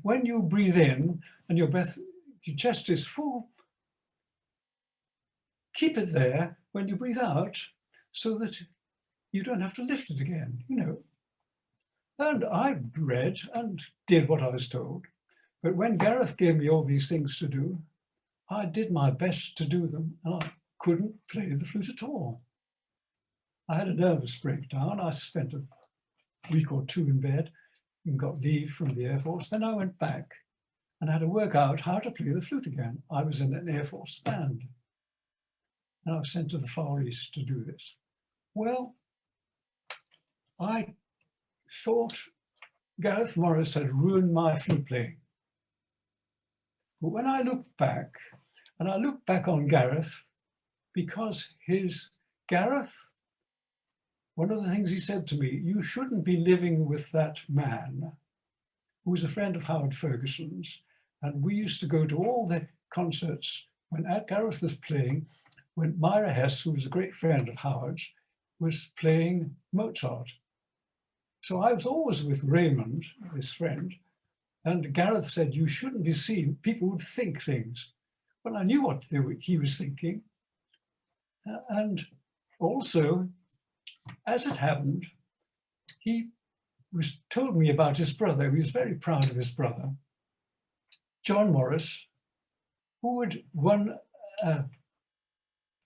when you breathe in and your chest is full, keep it there when you breathe out so that you don't have to lift it again, you know. And I read and did what I was told. But when Gareth gave me all these things to do, I did my best to do them, and I couldn't play the flute at all. I had a nervous breakdown. I spent a week or two in bed and got leave from the Air Force. Then I went back and had to work out how to play the flute again. I was in an Air Force band, and I was sent to the Far East to do this. Well, I thought Gareth Morris had ruined my flute playing. But when I look back, and I look back on Gareth, because Gareth, one of the things he said to me, you shouldn't be living with that man who was a friend of Howard Ferguson's. And we used to go to all the concerts when Gareth was playing, when Myra Hess, who was a great friend of Howard's, was playing Mozart. So I was always with Raymond, his friend, and Gareth said, you shouldn't be seen, people would think things. Well, I knew what he was thinking. And also, as it happened, he told me about his brother. He was very proud of his brother, John Morris, who had won a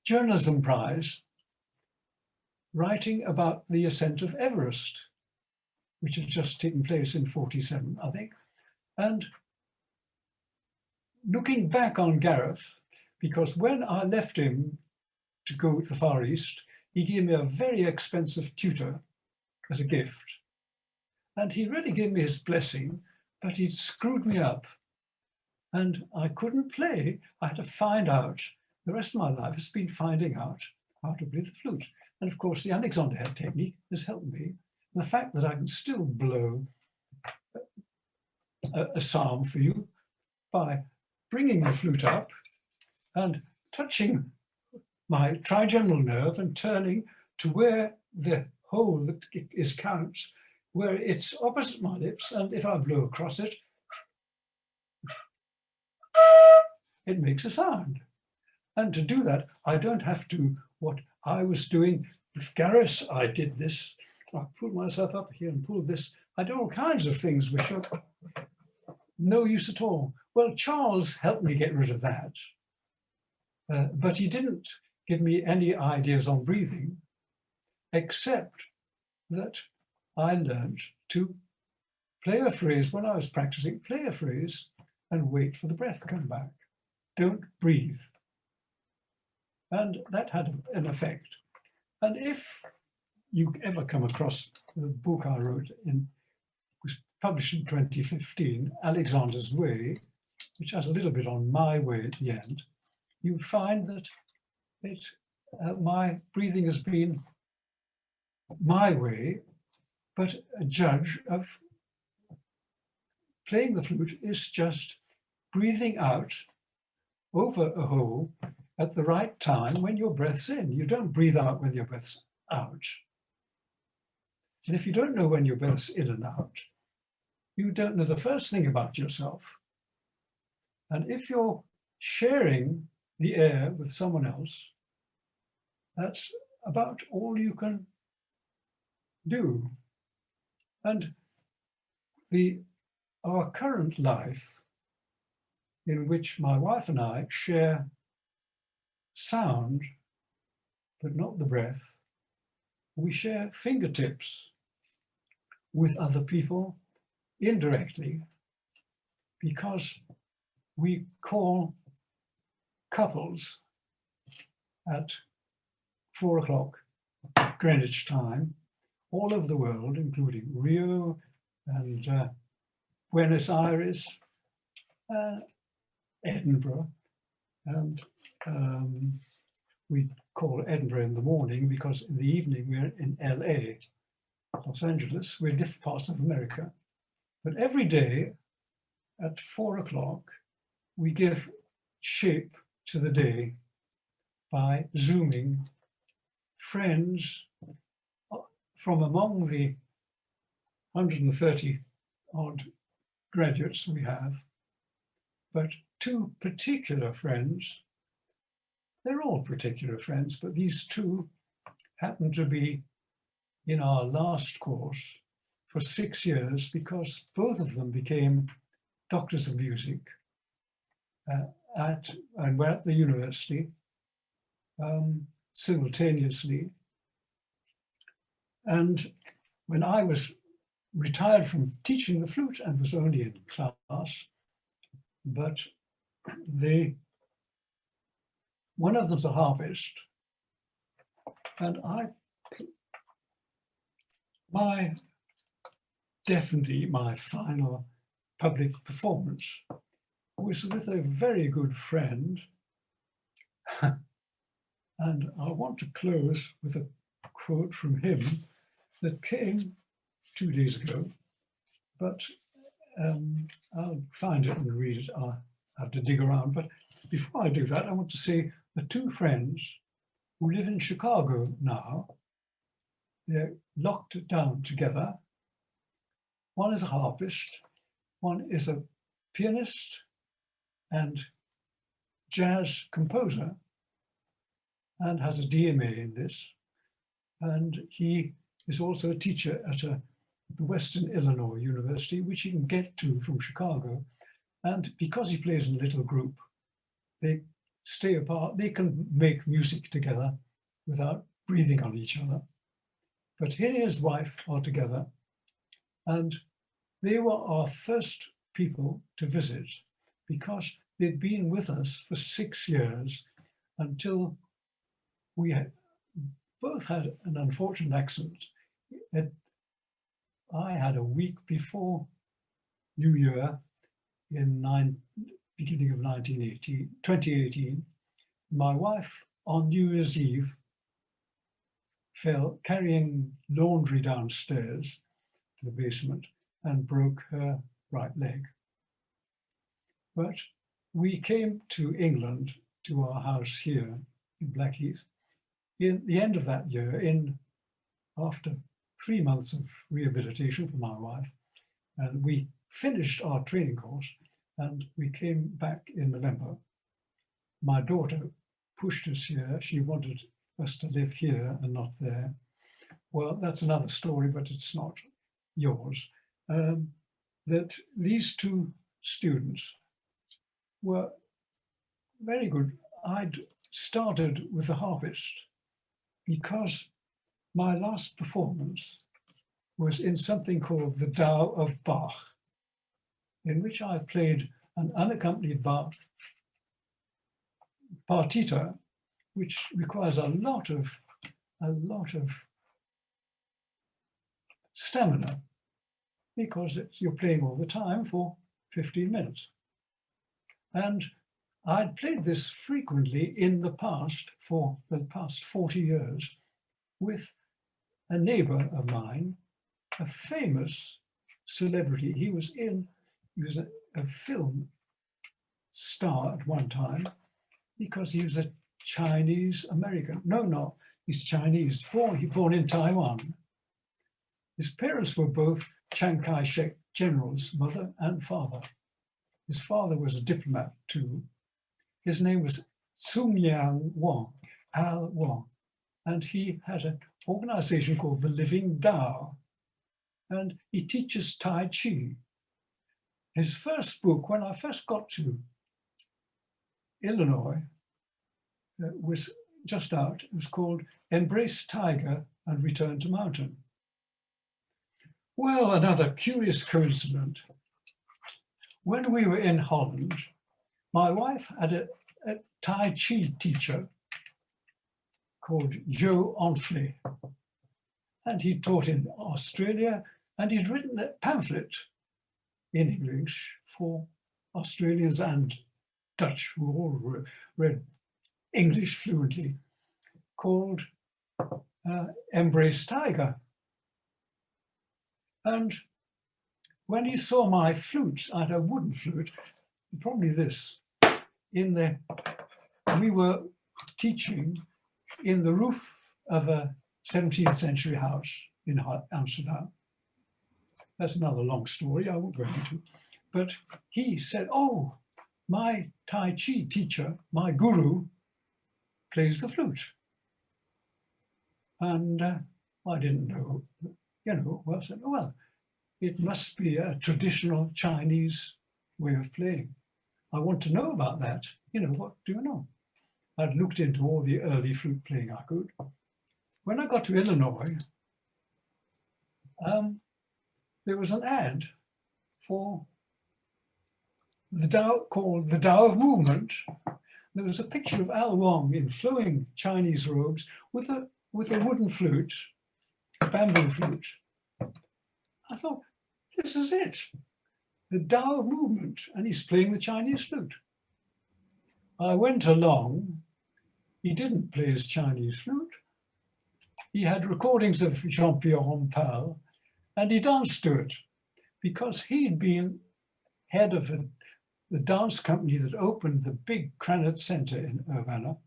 journalism prize writing about the ascent of Everest, which had just taken place in 1947, I think. And looking back on Gareth, because when I left him to go to the Far East, he gave me a very expensive tutor as a gift. And he really gave me his blessing, but he'd screwed me up. And I couldn't play. I had to find out. The rest of my life has been finding out how to play the flute. And of course, the Alexander Head technique has helped me. And the fact that I can still blow a psalm for you by bringing the flute up and touching my trigeminal nerve and turning to where the hole that is counts, where it's opposite my lips, and if I blow across it, it makes a sound. And to do that, I don't have to, what I was doing with Gareth, I did this, I pulled myself up here and pulled this, I did all kinds of things which are no use at all. Well, Charles helped me get rid of that, but he didn't give me any ideas on breathing, except that I learned to play a phrase when I was practicing, play a phrase and wait for the breath to come back. Don't breathe. And that had an effect. And if you ever come across the book I wrote was published in 2015, Alexander's Way, which has a little bit on my way at the end, you find that my breathing has been my way, but a judge of playing the flute is just breathing out over a hole at the right time when your breath's in. You don't breathe out when your breath's out. And if you don't know when your breath's in and out, you don't know the first thing about yourself. And if you're sharing the air with someone else, that's about all you can do. And our current life, in which my wife and I share sound, but not the breath, we share fingertips with other people indirectly, because we call couples at 4 o'clock Greenwich time, all over the world, including Rio and Buenos Aires, Edinburgh, and we call Edinburgh in the morning because in the evening we're in LA, Los Angeles, we're different parts of America. But every day at 4 o'clock, we give shape to the day by Zooming friends from among the 130 odd graduates we have, but two particular friends. They're all particular friends, but these two happen to be in our last course for 6 years because both of them became doctors of music and were at the university simultaneously. And when I was retired from teaching the flute and was only in class, but one of them's a harpist, and definitely my final public performance was with a very good friend. And I want to close with a quote from him that came 2 days ago, but I'll find it and read it. I'll have to dig around. But before I do that, I want to say the two friends who live in Chicago now, they're locked down together. One is a harpist, one is a pianist and jazz composer, and has a DMA in this. And he is also a teacher at the Western Illinois University, which you can get to from Chicago. And because he plays in a little group, they stay apart. They can make music together without breathing on each other. But he and his wife are together, and they were our first people to visit because they'd been with us for 6 years until we had both had an unfortunate accident. I had a week before New Year in beginning of 2018. My wife on New Year's Eve fell carrying laundry downstairs to the basement and broke her right leg. But we came to England, to our house here in Blackheath, in the end of that year, after 3 months of rehabilitation for my wife, and we finished our training course and we came back in November. My daughter pushed us here. She wanted us to live here and not there. Well, that's another story, but it's not yours. That these two students were very good. I'd started with the harpist because my last performance was in something called the Tao of Bach, in which I played an unaccompanied Bach partita, which requires a lot of stamina because you're playing all the time for 15 minutes. And I'd played this frequently in the past for the past 40 years with a neighbor of mine, a famous celebrity. He was a film star at one time because he was a Chinese American. No, he's Chinese. Born in Taiwan. His parents were both Chiang Kai-shek generals, mother and father. His father was a diplomat too. His name was Tsung Yang Wang, Al Wang, and he had an organization called the Living Tao, and he teaches Tai Chi. His first book, when I first got to Illinois, was just out. It was called Embrace Tiger, and returned to Mountain. Well, another curious coincidence. When we were in Holland, my wife had a Tai Chi teacher called Joe Onfley, and he taught in Australia, and he'd written a pamphlet in English for Australians and Dutch, who all read English fluently, called Embrace Tiger. And when he saw my flute, I had a wooden flute, probably this, we were teaching in the roof of a 17th century house in Amsterdam. That's another long story, I won't go into. But he said, oh, my Tai Chi teacher, my guru, plays the flute. And I didn't know, well, I said, oh, well, it must be a traditional Chinese way of playing. I want to know about that. What do you know? I'd looked into all the early flute playing I could. When I got to Illinois, there was an ad for the Tao, called the Tao of Movement. There was a picture of Al Wong in flowing Chinese robes with a wooden flute, a bamboo flute. I thought, this is it, the Tao of Movement, and he's playing the Chinese flute. I went along. He didn't play his Chinese flute. He had recordings of Jean-Pierre Rampal, and he danced to it because he'd been head of the dance company that opened the big Granite Center in Urbana,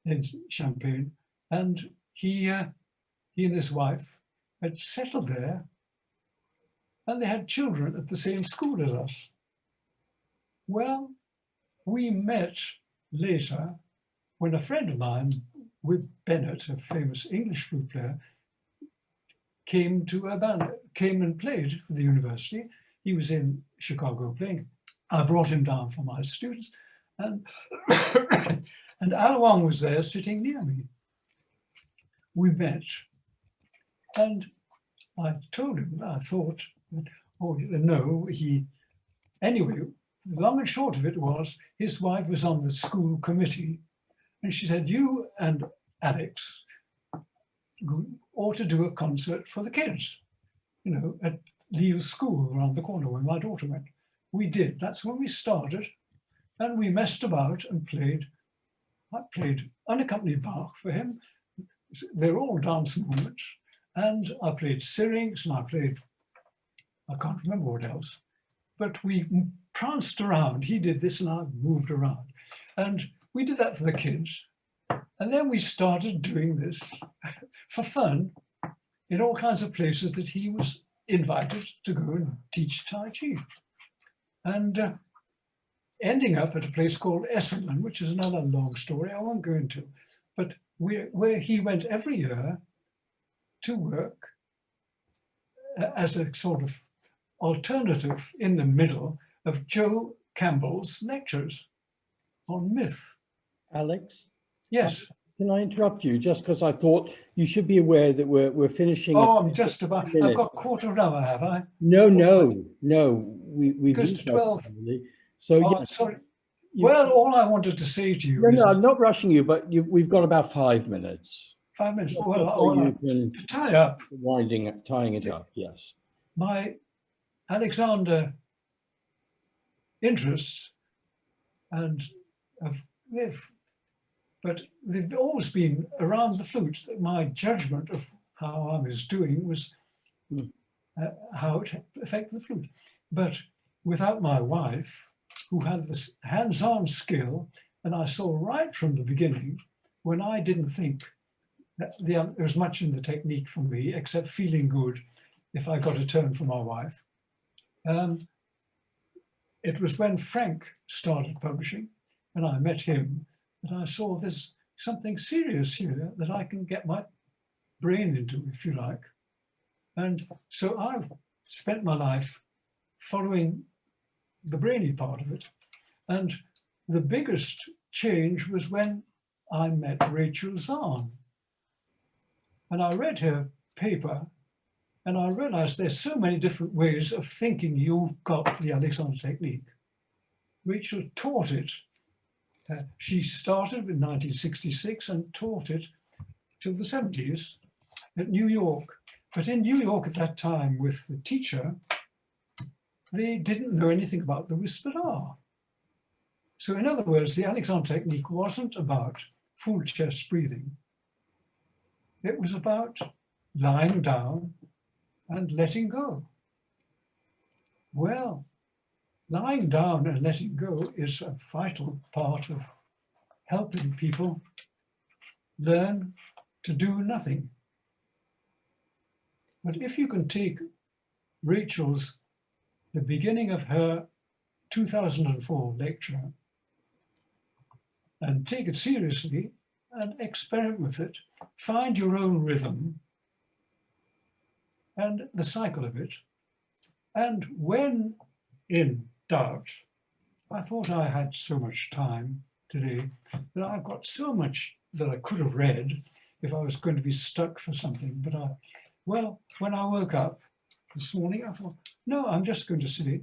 in Champaign, and he and his wife had settled there, and they had children at the same school as us. Well, we met later when a friend of mine, Wib Bennett, a famous English flute player, came to Urbana, came and played for the university. He was in Chicago playing. I brought him down for my students, and and Al Wong was there sitting near me. We met, and I told him, I thought, that, oh no, anyway, long and short of it was, his wife was on the school committee, and she said, you and Alex ought to do a concert for the kids, at Leal's school around the corner where my daughter went. We did. That's when we started, and we messed about and played. I played unaccompanied Bach for him. They're all dance movements, and I played Syrinx, and I can't remember what else, but we pranced around. He did this, and I moved around, and we did that for the kids. And then we started doing this for fun in all kinds of places that he was invited to go and teach Tai Chi. And ending up at a place called Essendon, which is another long story I won't go into, but where he went every year to work as a sort of alternative in the middle of Joe Campbell's lectures on myth. Alex? Yes. Can I interrupt you just because I thought you should be aware that we're finishing. Oh, I'm just about, I've got a quarter of an hour, have I? No. We've goes to 12. So oh, yeah, sorry. Well, all I wanted to say to you is... No, I'm not rushing you, but we've got about 5 minutes. 5 minutes. To tie up. Tying it up, yes. My Alexander interests but they've always been around the flute. My judgment of how I was doing was how it affected the flute. But without my wife, who had this hands-on skill, and I saw right from the beginning, when I didn't think that there was much in the technique for me, except feeling good if I got a turn from my wife. It was when Frank started publishing, and I met him, that I saw there's something serious here that I can get my brain into, if you like. And so I've spent my life following the brainy part of it. And the biggest change was when I met Rachel Zahn. And I read her paper and I realized there's so many different ways of thinking you've got the Alexander technique. Rachel taught it. She started in 1966 and taught it till the 70s at New York. But in New York at that time with the teacher, they didn't know anything about the whispered R. So in other words, the Alexander technique wasn't about full chest breathing. It was about lying down and letting go. Well, lying down and letting go is a vital part of helping people learn to do nothing. But if you can take Rachel's, the beginning of her 2004 lecture, and take it seriously and experiment with it, find your own rhythm and the cycle of it. And when in doubt, I thought I had so much time today that I've got so much that I could have read if I was going to be stuck for something. But well, when I woke up this morning, I thought, no, I'm just going to say,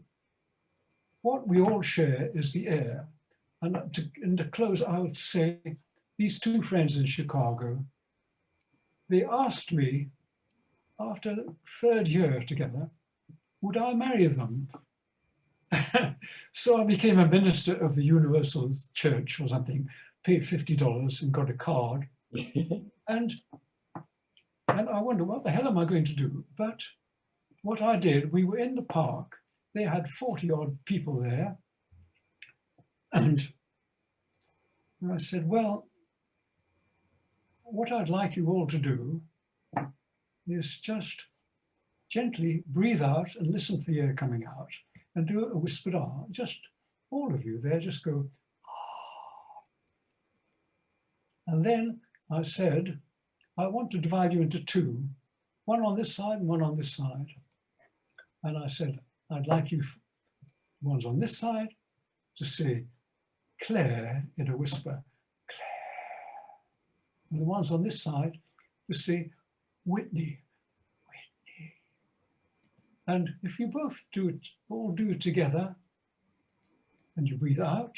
what we all share is the air. And to close, I would say, these two friends in Chicago, they asked me, after the third year together, would I marry them? So I became a minister of the Universal Church or something, paid $50 and got a card. And I wonder, what the hell am I going to do? But what I did, we were in the park. They had 40 odd people there. And I said, well, what I'd like you all to do is just gently breathe out and listen to the air coming out and do a whispered R. Just all of you there, just go, ah. And then I said, I want to divide you into two, one on this side and one on this side. And I said, I'd like you, ones on this side, to say Claire in a whisper, Claire. And the ones on this side to say Whitney, Whitney. And if you both do it, all do it together, and you breathe out,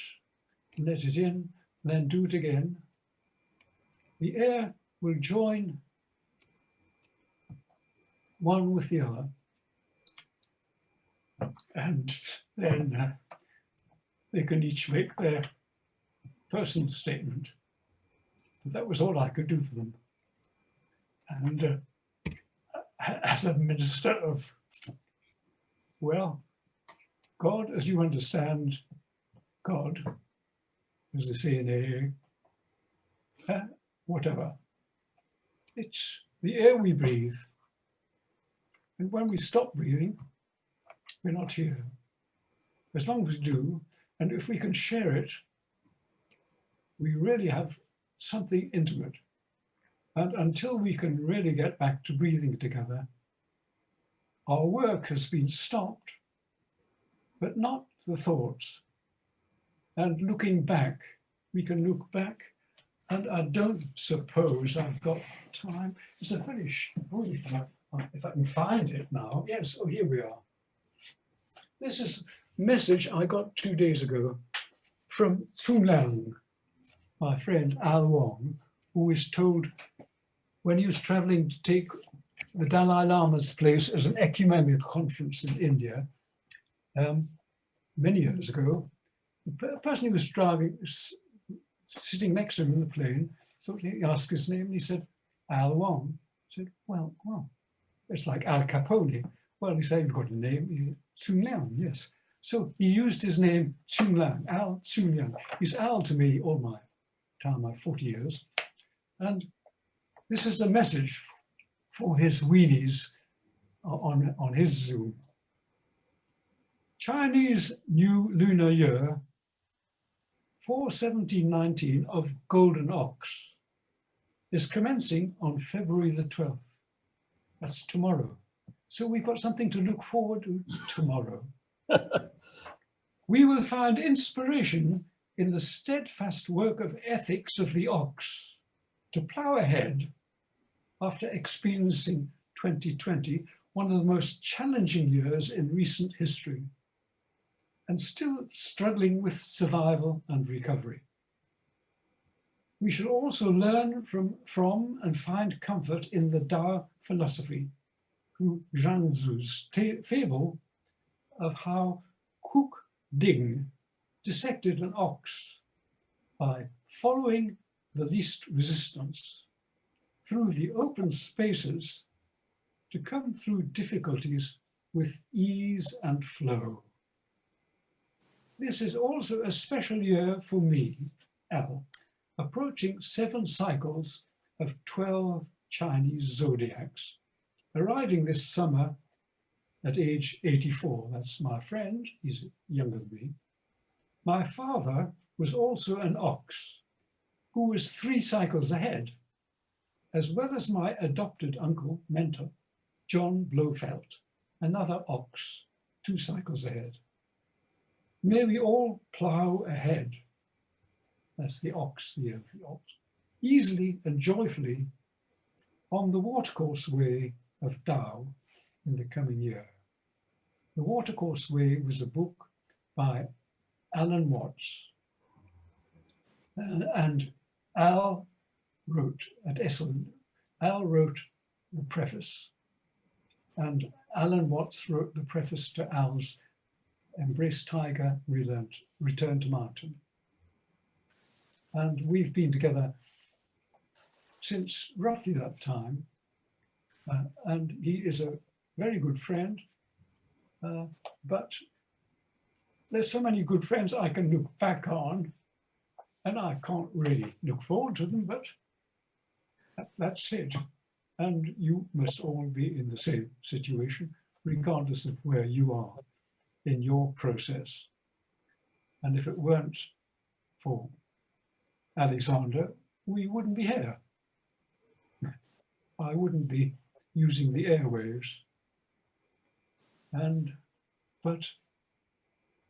let it in, then do it again, the air will join one with the other. And then they can each make their personal statement. But that was all I could do for them. And as a minister of, well, God, as you understand God, as they say in AA, whatever. It's the air we breathe. And when we stop breathing, we're not here. As long as we do, and if we can share it, we really have something intimate. And until we can really get back to breathing together, our work has been stopped, but not the thoughts. And looking back, we can look back, and I don't suppose I've got time. It's a finish. If I can find it now. Yes, oh, here we are. This is a message I got 2 days ago from Tsung Lang, my friend Al Wong, who was told when he was traveling to take the Dalai Lama's place at an ecumenical conference in India many years ago, the person he was driving, sitting next to him in the plane, so he asked his name and he said, Al Wong. He said, well, it's like Al Capone. Well, he said, you've got a name, Tsung Lang, yes. So he used his name, Tsung Lang, Al Tsung Lang. He's Al to me all my time, my 40 years. And this is the message for his weenies on his Zoom. Chinese New Lunar Year 4/17/19 of Golden Ox is commencing on February the 12th. That's tomorrow. So we've got something to look forward to tomorrow. We will find inspiration in the steadfast work of ethics of the ox to plough ahead after experiencing 2020, one of the most challenging years in recent history, and still struggling with survival and recovery. We should also learn from and find comfort in the Tao philosophy, through Zhangzu's fable of how Kuk Ding dissected an ox by following the least resistance through the open spaces to come through difficulties with ease and flow. This is also a special year for me, Al, approaching 7 cycles of 12 Chinese zodiacs, arriving this summer at age 84. That's my friend, he's younger than me. My father was also an ox, who was 3 cycles ahead, as well as my adopted uncle, mentor, John Blofeld, another ox, 2 cycles ahead. May we all plough ahead, that's the ox, the year of the ox, easily and joyfully on the watercourse way of Tao in the coming year. The Watercourse Way was a book by Alan Watts, and Al wrote at Essendon. Al wrote the preface, and Alan Watts wrote the preface to Al's Embrace Tiger, Return to Mountain. And we've been together since roughly that time, and he is a very good friend, but there's so many good friends I can look back on, and I can't really look forward to them, but that's it. And you must all be in the same situation, regardless of where you are in your process. And if it weren't for Alexander, we wouldn't be here. I wouldn't be using the airwaves. But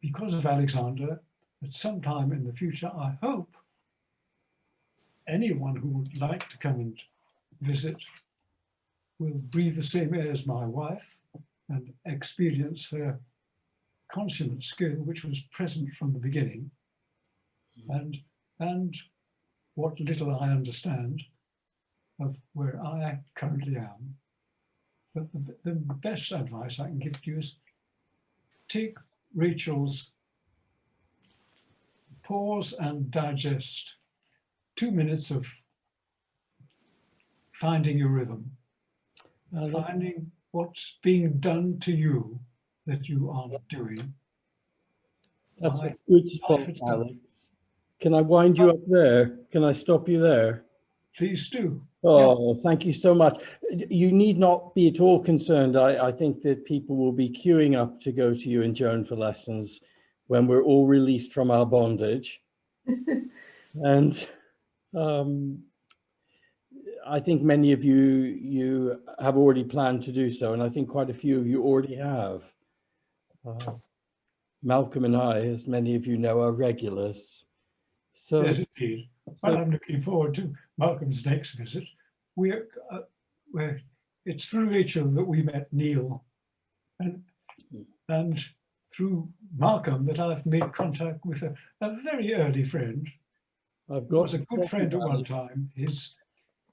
because of Alexander, at some time in the future, I hope anyone who would like to come and visit will breathe the same air as my wife and experience her consummate skill, which was present from the beginning, and what little I understand of where I currently am. But the best advice I can give to you is take Rachel's pause and digest 2 minutes of finding your rhythm, finding what's being done to you that you aren't doing. That's a good spot, Alex. Can I wind you up there? Can I stop you there? Please do. Oh, yeah. Thank you so much. You need not be at all concerned. I think that people will be queuing up to go to you and Joan for lessons when we're all released from our bondage. And I think many of you have already planned to do so, and I think quite a few of you already have. Malcolm and I, as many of you know, are regulars. So, yes, indeed. Well, I'm looking forward to Malcolm's next visit. It's through Rachel that we met Neil, and through Malcolm that I've made contact with a very early friend. Was a good friend at one time, his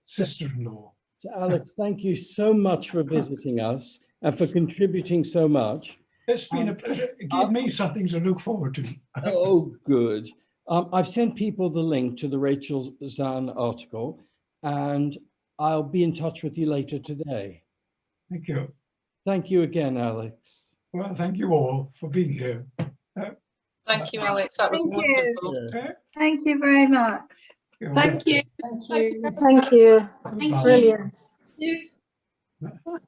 sister-in-law. So Alex, thank you so much for visiting us and for contributing so much. It's been a pleasure. It gave me something to look forward to. Oh, good. I've sent people the link to the Rachel Zahn article, and I'll be in touch with you later today. Thank you. Thank you again, Alex. Well, thank you all for being here. Thank you, Alex. That was wonderful. Yeah. Thank you very much. Thank you. Thank you. Thank you. Thank you. Brilliant. Thank you.